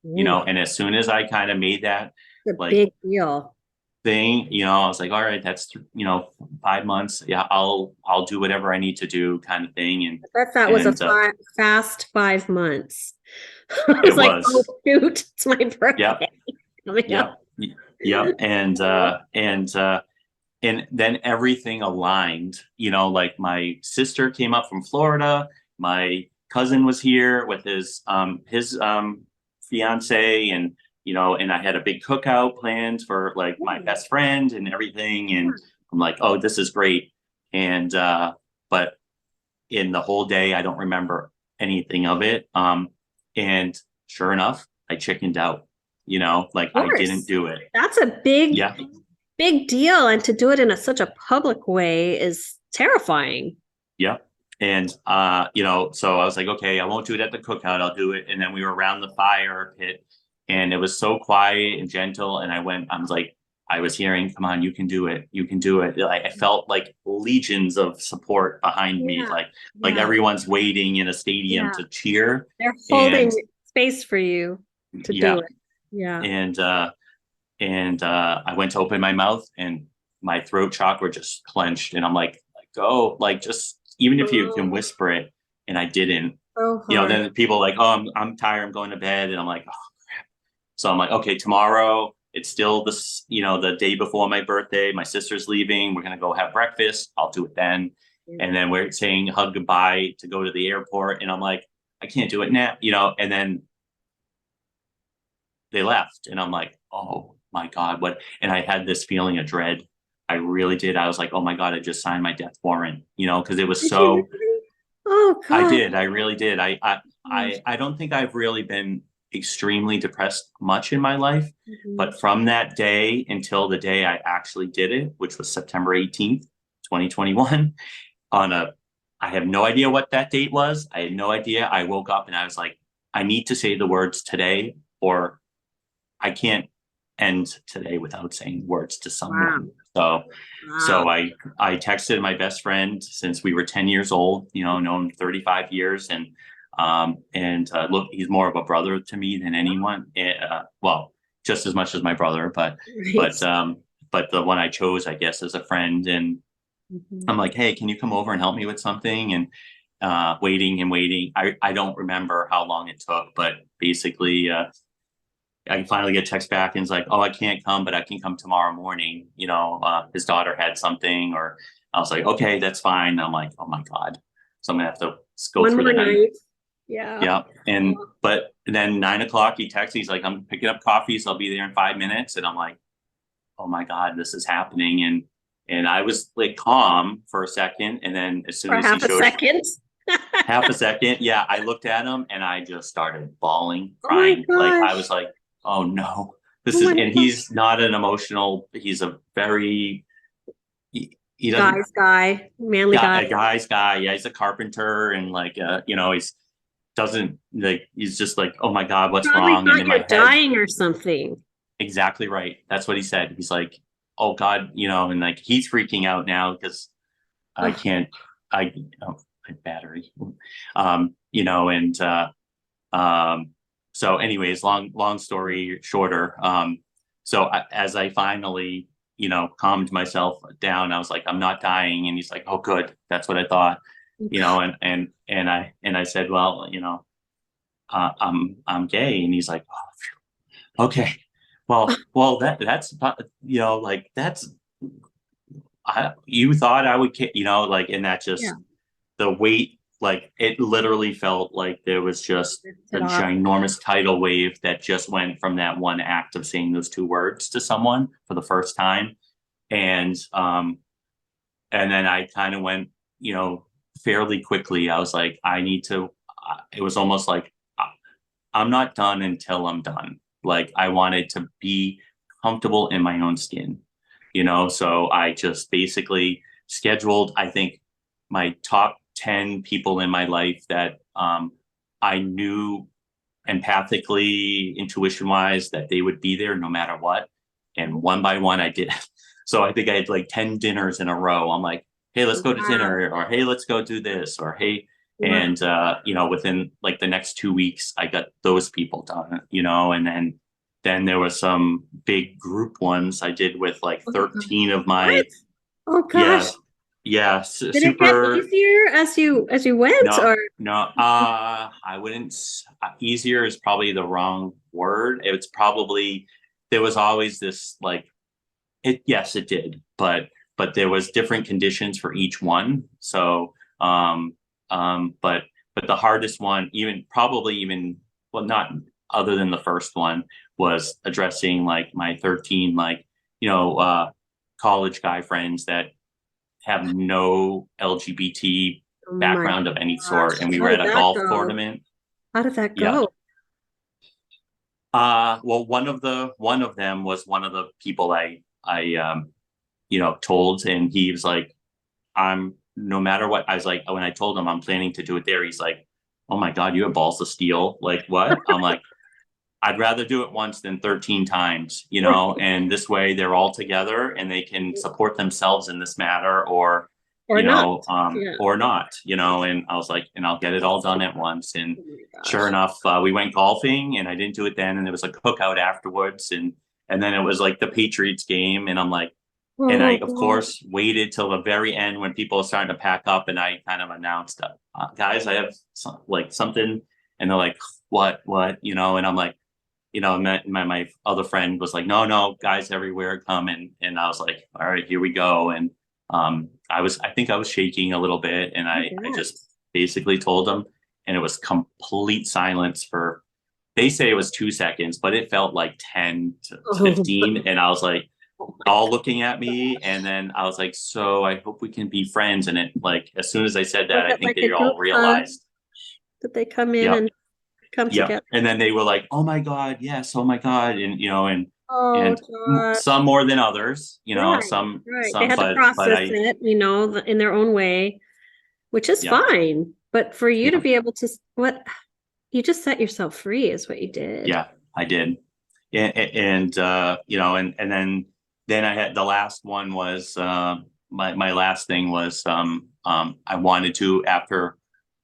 Ooh, And as soon as I kind of made that, it's a like, big deal. thing, I was like, all right, that's 5 months. Yeah, I'll do whatever I need to do, kind of thing. And I thought that was a and fast 5 months. I was it like, oh was, shoot, it's my yep, birthday coming yep, up. yep. And and then everything aligned, like my sister came up from Florida, my cousin was here with his fiance, and I had a big cookout planned for like my best friend and everything, and I'm like, oh, this is great. And but in the whole day I don't remember anything of it. And sure enough, I chickened out, like Of I didn't course. do it. That's a big, Yeah. big deal. And to do it in such a public way is terrifying. Yeah. And so I was like, okay, I won't do it at the cookout, I'll do it. And then we were around the fire pit, and it was so quiet and gentle. And I was like, I was hearing, come on, you can do it. You can do it. Like I felt like legions of support behind me, Yeah. like Yeah. everyone's waiting in a stadium Yeah. to cheer. They're holding And space for you to do yeah. it. Yeah. And I went to open my mouth, and my throat chakra just clenched, and I'm like go, like just even if you can Oh, whisper it. And I didn't. so hard. Then people are like, oh, I'm tired, I'm going to bed. And I'm like, oh crap. So I'm like, okay, tomorrow, it's still this, the day before my birthday, my sister's leaving, we're gonna go have breakfast, I'll do it then. Yeah. And then we're saying hug goodbye to go to the airport, and I'm like, I can't do it now, and then they left, and I'm like, oh my God, what? And I had this feeling of dread. I really did. I was like, oh my God, I just signed my death warrant, because it was Did you so. really? Oh I God. did. I really did. Gosh. I don't think I've really been extremely depressed much in my life, Mhm. but from that day until the day I actually did it, which was September 18th, 2021, I have no idea what that date was. I had no idea. I woke up and I was like, I need to say the words today, or I can't end today without saying words to Wow. someone. So Wow. so I texted my best friend since we were 10 years old, known 35 years, and look, he's more of a brother to me than anyone. Well, just as much as my brother, but Right. but um but the one I chose, I guess, as a friend. And Mhm. I'm like, hey, can you come over and help me with something? And waiting and waiting. I don't remember how long it took, but basically I finally get a text back, and it's like, oh, I can't come, but I can come tomorrow morning. His daughter had something, or I was like, okay, that's fine. I'm like, oh my God. So I'm gonna have to go One through more the night. night. Yeah. Yeah. But then 9 o'clock, he texts, he's like, I'm picking up coffee, so I'll be there in 5 minutes. And I'm like, oh my God, this is happening. And I was like calm for a second. And then as soon For as he half a showed second. half a second, yeah, I looked at him and I just started bawling, Oh my crying. Like I was gosh. like, oh no, Oh my and gosh. he's not an emotional, he's a very, he doesn't, Guy's guy, manly yeah, guy. a guy's guy. Yeah, he's a carpenter, and like, he's doesn't like, he's just like, oh my God, what's Probably wrong? And thought in my you're head, dying or something. exactly right. That's what he said. He's like, oh God, and like he's freaking out now because I Oh, can't, oh, my battery, and, Um, so anyways, long story shorter. As I finally, calmed myself down, I was like, I'm not dying. And he's like, oh, good. That's what I thought, and I said, well, I'm gay. And he's like, oh, okay, well, like you thought I would, like, and that yeah. just, the weight, like it literally felt like there was just Ripped a it off. ginormous tidal wave that just went from that one act of saying those two words to someone for the first time. And um and then I kind of went, fairly quickly. I was like, I need to, it was almost like, I'm not done until I'm done. Like I wanted to be comfortable in my own skin, so I just basically scheduled, I think, my top 10 people in my life that I knew empathically, intuition wise, that they would be there no matter what. And one by one, I did. So I think I had like 10 dinners in a row. I'm like, hey, let's go to Wow. dinner, or hey, let's go do this, or hey. Wow. And, within like the next 2 weeks, I got those people done, and then there were some big group ones I did with like Oh my gosh. 13 of What? my, Oh gosh. yeah, yeah, Did it get super. easier as you went No, or no, I wouldn't. Easier is probably the wrong word. It's probably, there was always this like, it. Yes, it did, but but there was different conditions for each one. So, but the hardest one, well, not other than the first one, was addressing like my 13, college guy friends that have no LGBT Oh my background of any gosh. sort. And we How were did at a that golf go? tournament. How did that Yeah. go? Well, one of them was one of the people I told, and he was like, I'm no matter what. I was like, when I told him I'm planning to do it there, he's like, oh my God, you have balls of steel. Like what? I'm like, I'd rather do it once than 13 times, and this way they're all together and they can support themselves in this matter Or not. Yeah. or not, and I was like, and I'll get it all done at once. And Oh my sure gosh. enough, we went golfing and I didn't do it then. And there was a cookout afterwards. And then it was like the Patriots game. And I'm like, and I, of Oh, course, waited till the very end when people were starting to pack up, and I kind of announced, guys, I have something. And they're like, what, and I'm like, my other friend was like, no, guys everywhere come. And I was like, all right, here we go. And I think I was shaking a little bit, and I just yes. basically told them, and it was complete silence for, they say it was 2 seconds, but it felt like 10 to Oh, 15. And I was like, oh my all God. looking at me. And then I was like, so I hope we can be friends. And it, like, as soon as I said Was that, I it think like a they group all hug? realized. Did they come in Yep. and come Yep. together? And then they were like, oh my God, yes, oh my God. And, Oh and gosh. some more than others, Right, right. They had to but process it, in their own way, which is yeah, fine. But for you to yeah, be able to, you just set yourself free is what you did. yeah, I did. And then I had, the last one was, my last thing was, I wanted to, after,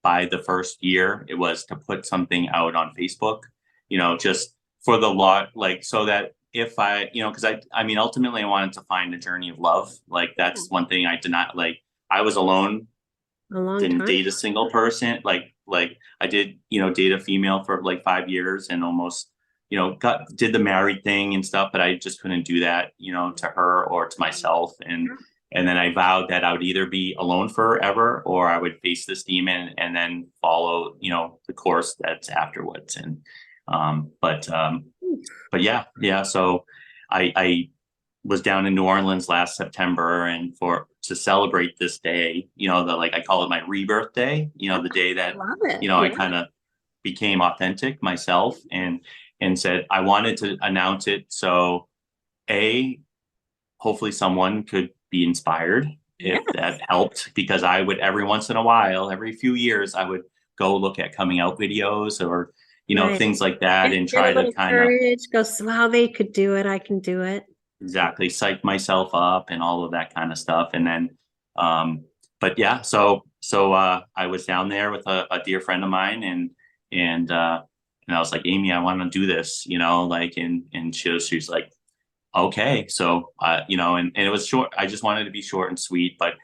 by the first year, it was to put something out on Facebook, just for the lot, like, so that if because I mean, ultimately I wanted to find a journey of love. Like Yeah, that's one thing I did not like. I was alone, a long didn't time. date a single person. Like I did, date a female for like 5 years, and almost, did the married thing and stuff, but I just couldn't do that, to her or to myself. And then I vowed that I would either be alone forever, or I would face this demon and then follow, the course that's afterwards. And um, but um, but yeah. So I was down in New Orleans last September, and to celebrate this day, like I call it my rebirth day, the day I that, love it. I Yeah. kind of became authentic myself, and said I wanted to announce it. So hopefully someone could be inspired, if Yes. that helped, because I would, every once in a while, every few years, I would go look at coming out videos, or, Right. things like that, and Get a try to little kind of courage. Go, wow, they could do it. I can do it. exactly psych myself up and all of that kind of stuff. And then, but yeah, so I was down there with a dear friend of mine, and I was like, Amy, I want to do this, and she's like, okay. So, and it was short. I just wanted to be short and sweet, but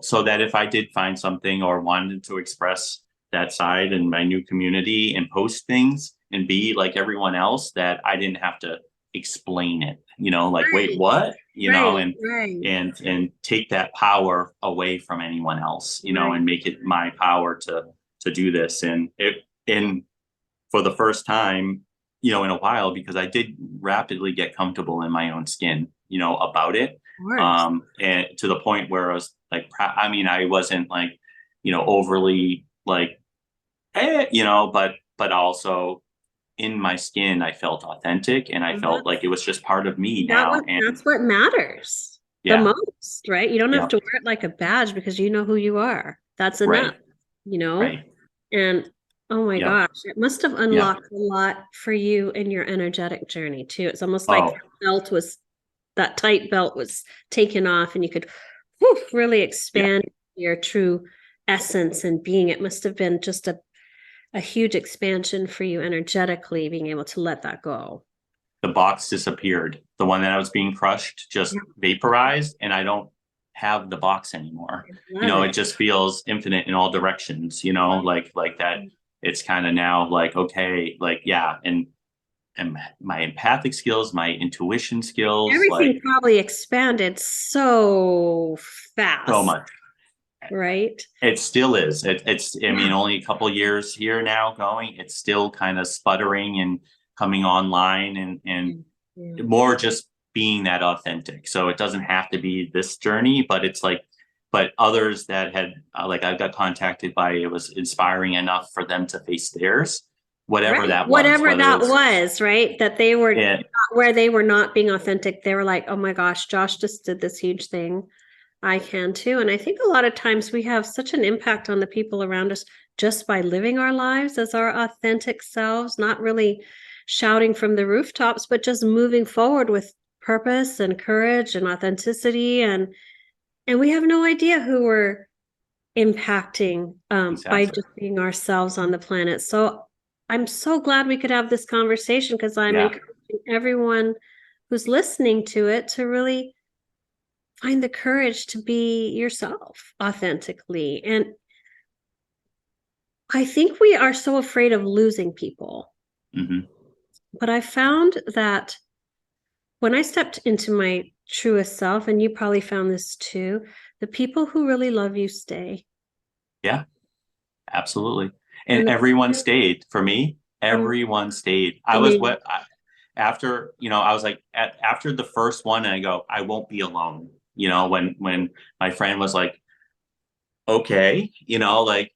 so that if I did find something or wanted to express that side in my new community and post things and be like everyone else, that I didn't have to explain it, like, wait, Right. what, Right. Right. and take that power away from anyone else, Right. and make it my power to do this. And for the first time, in a while, because I did rapidly get comfortable in my own skin, about it. Of course. And to the point where I was like, I mean, I wasn't like, overly like, but also in my skin, I felt authentic, and I And felt like it was just part of me now. And that's what matters the yeah, most, right? You don't have yeah, to wear it like a badge because you know who you are. That's enough, right, you know? right. And oh my Yep. gosh, it must have Yeah. unlocked a lot for you in your energetic journey too. It's almost like Oh, that tight belt was taken off and you could whew, really yeah. expand your true essence and being. It must have been just a huge expansion for you energetically, being able to let that go. The box disappeared. The one that I was being crushed just Yeah, vaporized, and I don't have the box anymore. I love It it. just feels infinite in all directions, like that. It's kind of now like, okay, like, yeah. my empathic skills, my intuition skills, like Everything probably expanded so so fast, much. right? It still is. I mean, Yeah. only a couple years here now going. It's still kind of sputtering and coming online, and Yeah. more just being that authentic. So it doesn't have to be this journey, but it's like, but others that had, like I got contacted by, it was inspiring enough for them to face theirs, whatever Right. that was, Whatever whether that it's, was, right? That they were and where they were not being authentic. They were like, oh my gosh, Josh just did this huge thing. I can too. And I think a lot of times we have such an impact on the people around us just by living our lives as our authentic selves, not really shouting from the rooftops, but just moving forward with purpose and courage and authenticity. And we have no idea who we're impacting by exactly. just being ourselves on the planet. So I'm so glad we could have this conversation because I'm Yeah. encouraging everyone who's listening to it to really find the courage to be yourself authentically. And I think we are so afraid of losing people. Hmm. But I found that when I stepped into my truest self, and you probably found this too, the people who really love you stay. Yeah, absolutely. And And everyone stayed for me. um, Everyone stayed. I was amazing. what I, after, I was like after the first one, and I go, I won't be alone. When my friend was like, okay, like,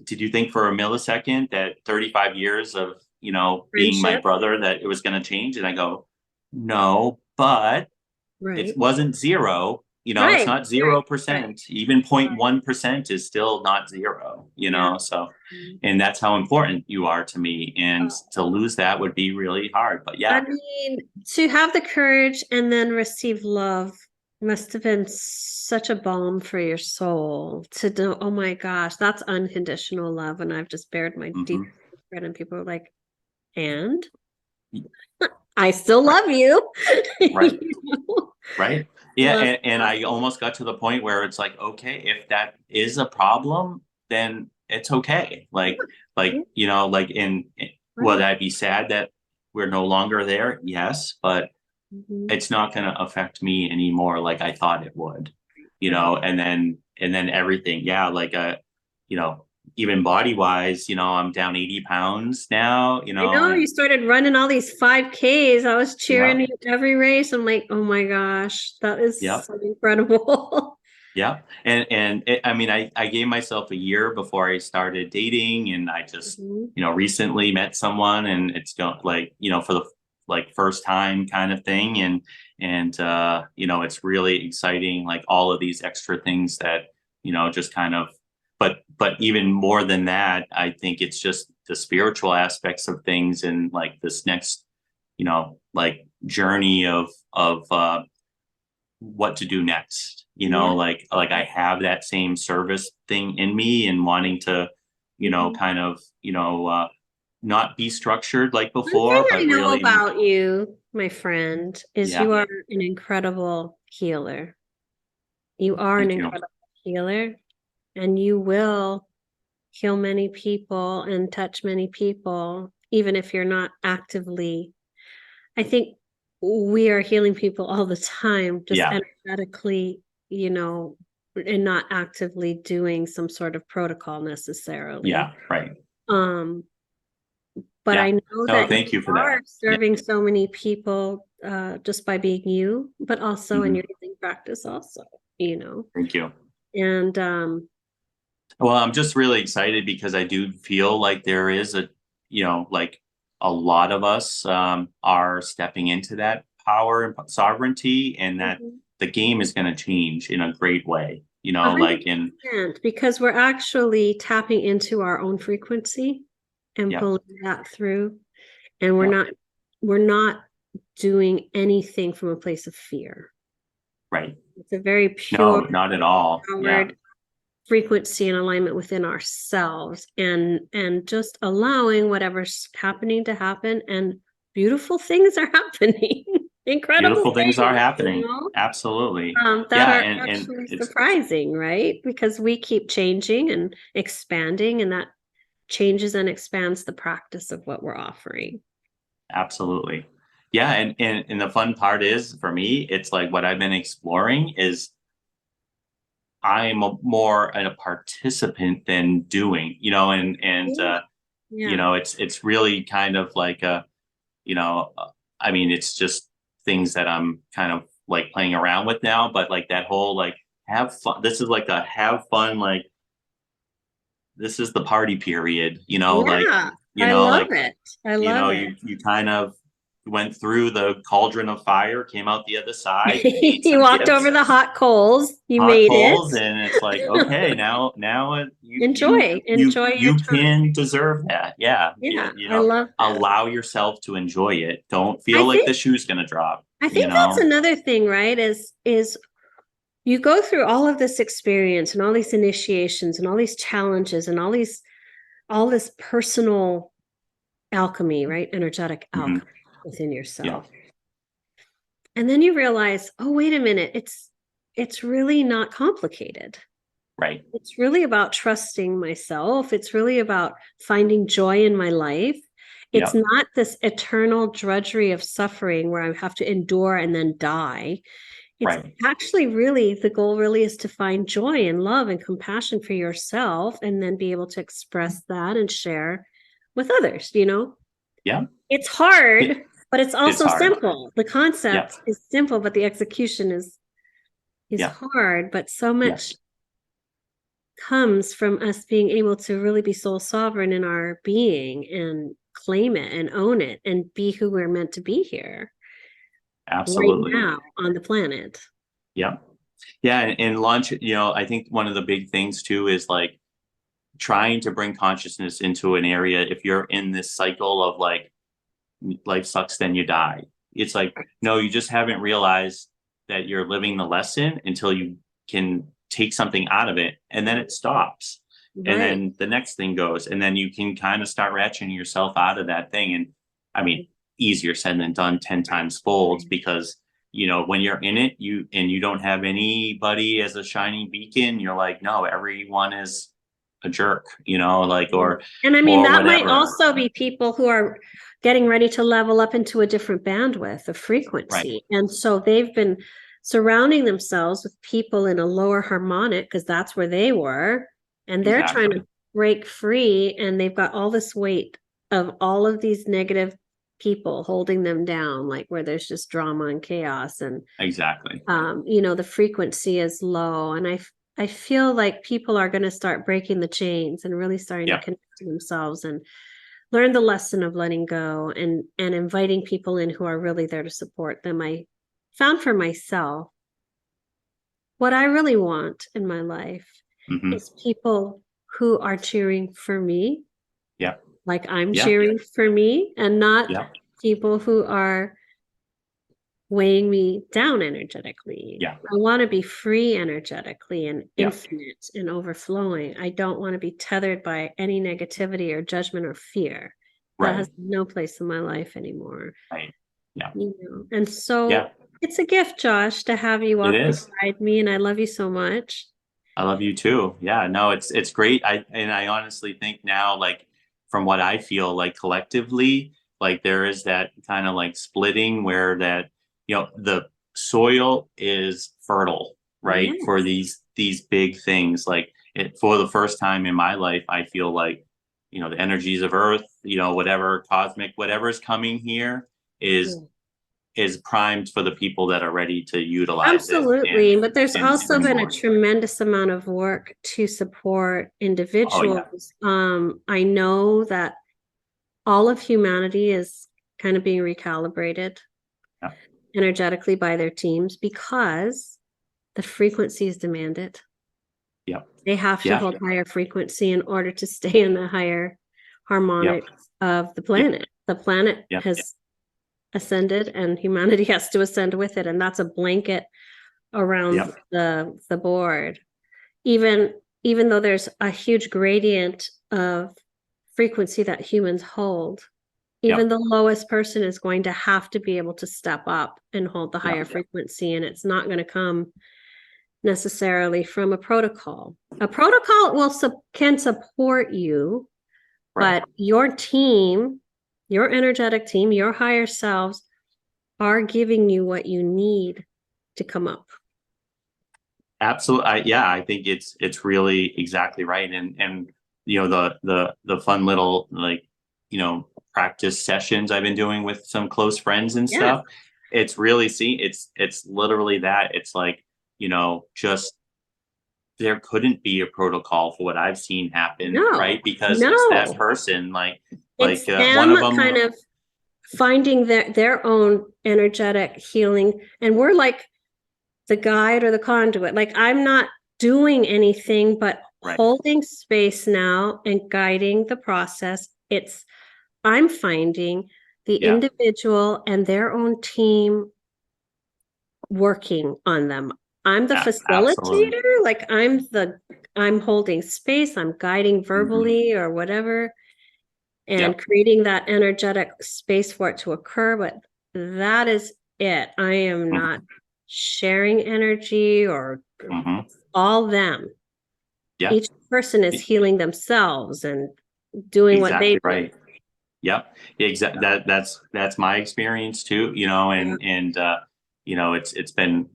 did you think for a millisecond that 35 years of, being my Friendship, brother, that it was going to change? And I go, no, but it right? wasn't zero. It's Right, not right, right. 0%. Even 0.1% is still not zero, Yeah. so, and that's how important you are to me. And Oh, to lose that would be really hard. But I yeah, mean, to have the courage and then receive love must have been such a balm for your soul to know, oh my gosh, that's unconditional love. And I've just bared my deep hmm, secret, and people are like, and I still right, love you. right. You know? Right. Yeah. Um, And I almost got to the point where it's like, okay, if that is a problem, then it's okay. yeah, Like would right. I be sad that we're no longer there? Yes, but Mhm. it's not going to affect me anymore like I thought it would, Right. and then everything. Yeah. Like, you know, even body wise, I'm down 80 pounds now, I know and you started running all these 5Ks. I was cheering yeah, you every race. I'm like, oh my gosh, that is yeah. so incredible. Yeah. And I mean, I gave myself a year before I started dating, and I just, Mhm. recently met someone, and it's going like, for the like first time kind of thing. And it's really exciting, like all of these extra things that, just kind of, but even more than that, I think it's just the spiritual aspects of things, and like this next, like journey of what to do next, Yeah. like I have that same service thing in me, and wanting to, Mhm. kind of, not be structured like One before, thing I but know really. about you, my friend, is Yeah. you are an incredible healer. You are an Thank you. incredible healer, and you will heal many people and touch many people, even if you're not actively. I think we are healing people all the time, just Yeah. energetically, and not actively doing some sort of protocol necessarily. Yeah. Right. Um, but Yeah. I know No, that you thank you for are that. Yeah. serving so many people just by being you, but also in Hmm. your healing practice, also, you know. Thank you. And Well, I'm just really excited because I do feel like there is like a lot of us are stepping into that power and sovereignty, and that mhm, the game is going to change in a great way, like in, 100%, because we're actually tapping into our own frequency and yep, pulling that through, and we're yep, not we're not doing anything from a place of fear. right. It's a very No, pure, not at all. Yeah, powered frequency and alignment within ourselves, and just allowing whatever's happening to happen, and beautiful things are happening. Incredible beautiful things are things, happening. Absolutely. that Yeah, are and actually it's, surprising, right? Because we keep changing and expanding, and that changes and expands the practice of what we're offering. Absolutely. Yeah. And the fun part is for me, it's like what I've been exploring is I'm more a participant than doing, Yeah. Yeah. it's really kind of like you know, I mean, it's just things that I'm kind of like playing around with now, but like that whole like have fun. This is like a have fun, like this is the party period, Yeah. I love like, it. I love it. you kind of went through the cauldron of fire, came out the other side, you made You some walked over gifts, the hot coals. You hot made it. coals, and it's like, okay, now Enjoy your you time. can deserve that. Yeah. Yeah, I love that. Allow yourself to enjoy it. Don't I feel like think the shoe's gonna drop, I you think that's know? another thing, right? Is you go through all of this experience and all these initiations and all these challenges and all this personal alchemy, right? Energetic Hmm. alchemy within Yeah. yourself. And then you realize, oh, wait a minute, it's really not complicated. Right. It's really about trusting myself. It's really about finding joy in my life. It's Yeah. not this eternal drudgery of suffering where I have to endure and then die. It's Right. actually really the goal really is to find joy and love and compassion for yourself and then be able to express that and share with others. Yeah. It's hard, It, but it's it's also hard. simple. The Yeah. concept is simple, but the execution is Yeah. hard, but so much Yes. comes from us being able to really be soul sovereign in our being and claim it and own it and be who we're meant to be here right Absolutely. now on the planet. Yeah. Yeah. And launch, I think one of the big things too is like trying to bring consciousness into an area. If you're in this cycle of like life sucks, then you die. It's like, no, you just haven't realized that you're living the lesson until you can take something out of it, and then it stops. And Right. then the next thing goes, and then you can kind of start ratcheting yourself out of that thing. And I mean, easier said than done 10 times folds because when you're in it, you don't have anybody as a shining beacon, you're like, no, everyone is a jerk, like And I mean, or that might whatever. also be people who are getting ready to level up into a different bandwidth of Right. frequency. And so they've been surrounding themselves with people in a lower harmonic because that's where they were. And they're trying to Exactly. break free. And they've got all this weight of all of these negative people holding them down, like where there's just drama and chaos. And Exactly. the frequency is low. And I feel like people are going to start breaking the chains and really starting to Yeah. connect to themselves and learn the lesson of letting go and inviting people in who are really there to support them. I found for myself what I really want in my life Hmm. is people who are cheering for me, Yeah. like I'm Yeah. cheering for me, and not Yeah. people who are weighing me down energetically. Yeah. I want to be free energetically and Yeah. infinite and overflowing. I don't want to be tethered by any negativity or judgment or fear. That Right. has no place in my life anymore. Right. Yeah. And Yeah. so it's a gift, Josh, to have you It walk is. beside me, and I love you so much. I love you too. Yeah. No, it's great. I honestly think now, like from what I feel like collectively, like there is that kind of like splitting where that, the soil is fertile, right? For Yes. these big things. Like for the first time in my life, I feel like, the energies of earth, whatever cosmic, whatever is coming here is Yeah. is primed for the people that are ready to utilize it Absolutely. But there's and also bring been a more. tremendous amount of work to support Oh yeah. individuals. I know that all of humanity is kind of being recalibrated Yeah. energetically by their teams because the frequencies demand it. Yeah. They have to Yeah. hold higher frequency in order to stay in the higher Yep. harmonics of the Yep. planet. The planet Yep. has ascended and humanity has to ascend with it. And that's a blanket around Yep. the board. Even even though there's a huge gradient of frequency that humans hold, even Yep. the lowest person is going to have to be able to step up and hold the higher Yep. frequency. And it's not going to come necessarily from a protocol. A protocol can support you, Right. but your team your energetic team, your higher selves are giving you what you need to come up. Absolutely. Yeah, I think it's really exactly right. And the fun little, like, practice sessions I've been doing with some close friends and Yeah. stuff. It's really it's literally that. It's like, just there couldn't be a protocol for what I've seen happen, No, right? Because it's that no. person, It's one them of them. kind of finding their own energetic healing. And we're like the guide or the conduit. Like I'm not doing anything but Right. holding space now and guiding the process. I'm finding the Yeah. individual and their own team working on them. I'm the Absolutely. facilitator, like I'm holding space, I'm guiding Mhm. verbally or whatever, and Yep. creating that energetic space for it to occur. But that is it. I am not Mhm. sharing energy or Mhm. all them. Yep. Each person is E- healing themselves and doing what they Exactly do. right. Yep. Exactly. That's my experience too, Yeah. and it's been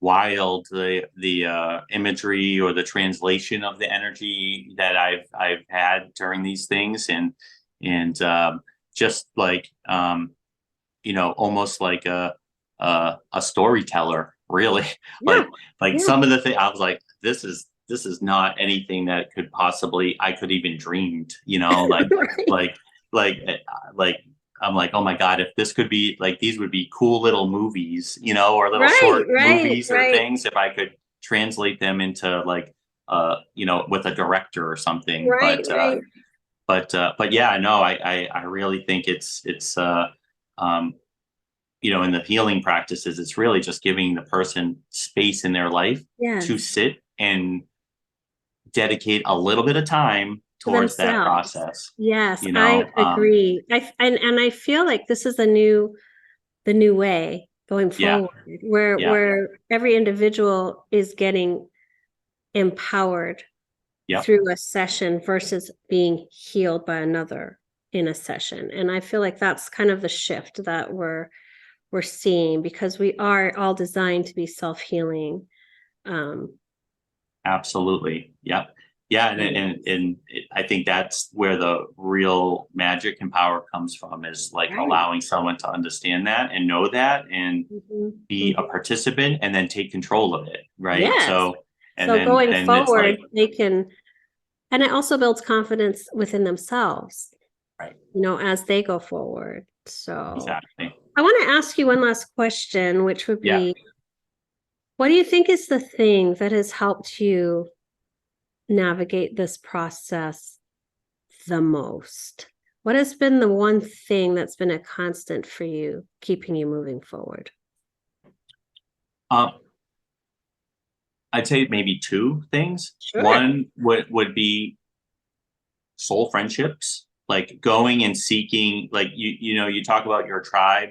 wild, the imagery or the translation of the energy that I've had during these things, and just like, almost like a storyteller, really. Yeah. like Yeah. some of the things I was like, this is not anything that I could even dreamed, Right. like like I'm like, oh my God, if this could be like, these would be cool little movies, or little Right. short Right. movies or Right. things, if I could translate them into, like, with a director or something. Right. Right. But yeah, no, I really think um, in the healing practices, it's really just giving the person space in their life to Yes. sit and dedicate a little bit of time To towards that themselves. process. Yes, You I know, agree. And I feel like this is the new way going yeah, forward, where yeah, every individual is getting empowered yep, through a session versus being healed by another in a session. And I feel like that's kind of the shift that we're seeing because we are all designed to be self-healing. Um, absolutely, yep. Yeah, I think that's where the real magic and power comes from, is like right. allowing someone to understand that and know that, and Mhm, be a mhm. participant, and then take control of it, right? Yes. So, and So then going then it's forward, like, they can, and it also builds confidence within themselves, right, as they go forward. So exactly. I want to ask you one last question, which would Yeah. be, what do you think is the thing that has helped you navigate this process the most? What has been the one thing that's been a constant for you, keeping you moving forward? Um, I'd say maybe two things. Sure. One would be soul friendships, like going and seeking, like, you talk about your tribe.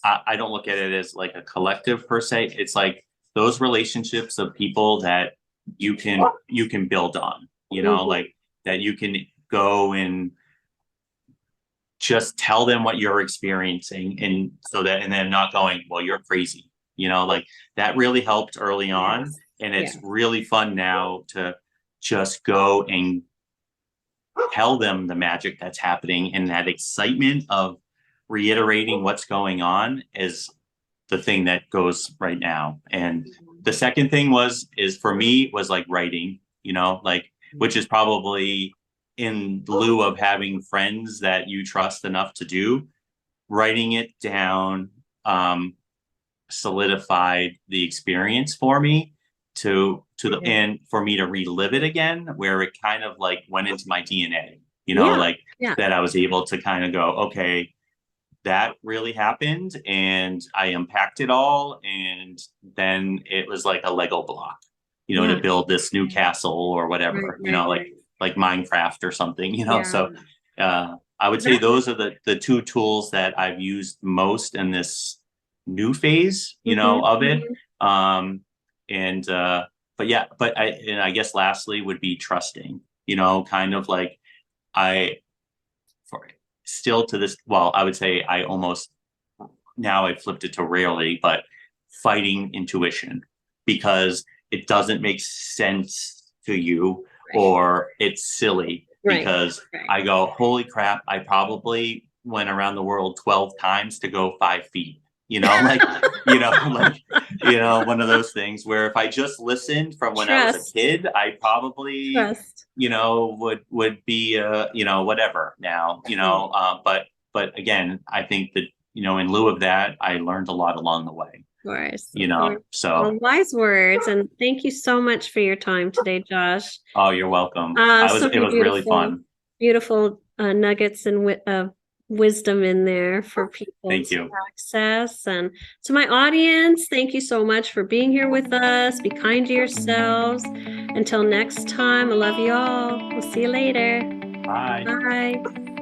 I don't look at it as like a collective per se. It's like those relationships of people that you can build on, Mhm. like, that you can go and just tell them what you're experiencing, and then not going, well, you're crazy, like, that really helped early on. Yes. And Yeah. it's really fun now to just go and tell them the magic that's happening, and that excitement of reiterating what's going on is the thing that goes right now. And the second thing is for me, was like writing, like, which is probably in lieu of having friends that you trust enough to do. Writing it down solidified the experience for me, Yeah. and for me to relive it again, where it kind of like went into my DNA, Yeah. like, Yeah. that I was able to kind of go, okay, that really happened, and I unpacked it all, and then it was like a Lego block, to Yeah. build this new castle or Right. whatever, Right. Right. like Minecraft or something, Yeah. so, I would say That. those are the two tools that I've used most in this new phase, Mhm, of it. mhm. And but yeah, and I guess lastly would be trusting, kind of like, I for still to this, well, I would say I almost, now I've flipped it to rarely, but fighting intuition because it doesn't make sense to you, Right. or it's silly Right. because Right. I go, holy crap, I probably went around the world 12 times to go 5 feet, like, one of those things where if I just listened from when I was a Trust. kid, I probably, Trust. would be, whatever now, but again, I think that, in lieu of that, I learned a lot along the way, Of course. so. Well, wise words, and thank you so much for your time today, Josh. Oh, you're welcome. So It many was really fun. beautiful nuggets and wisdom in there for people Thank to you. access. And to my audience, thank you so much for being here with us. Be kind to yourselves. Until next time, I love you all. We'll see you later. Bye. Bye.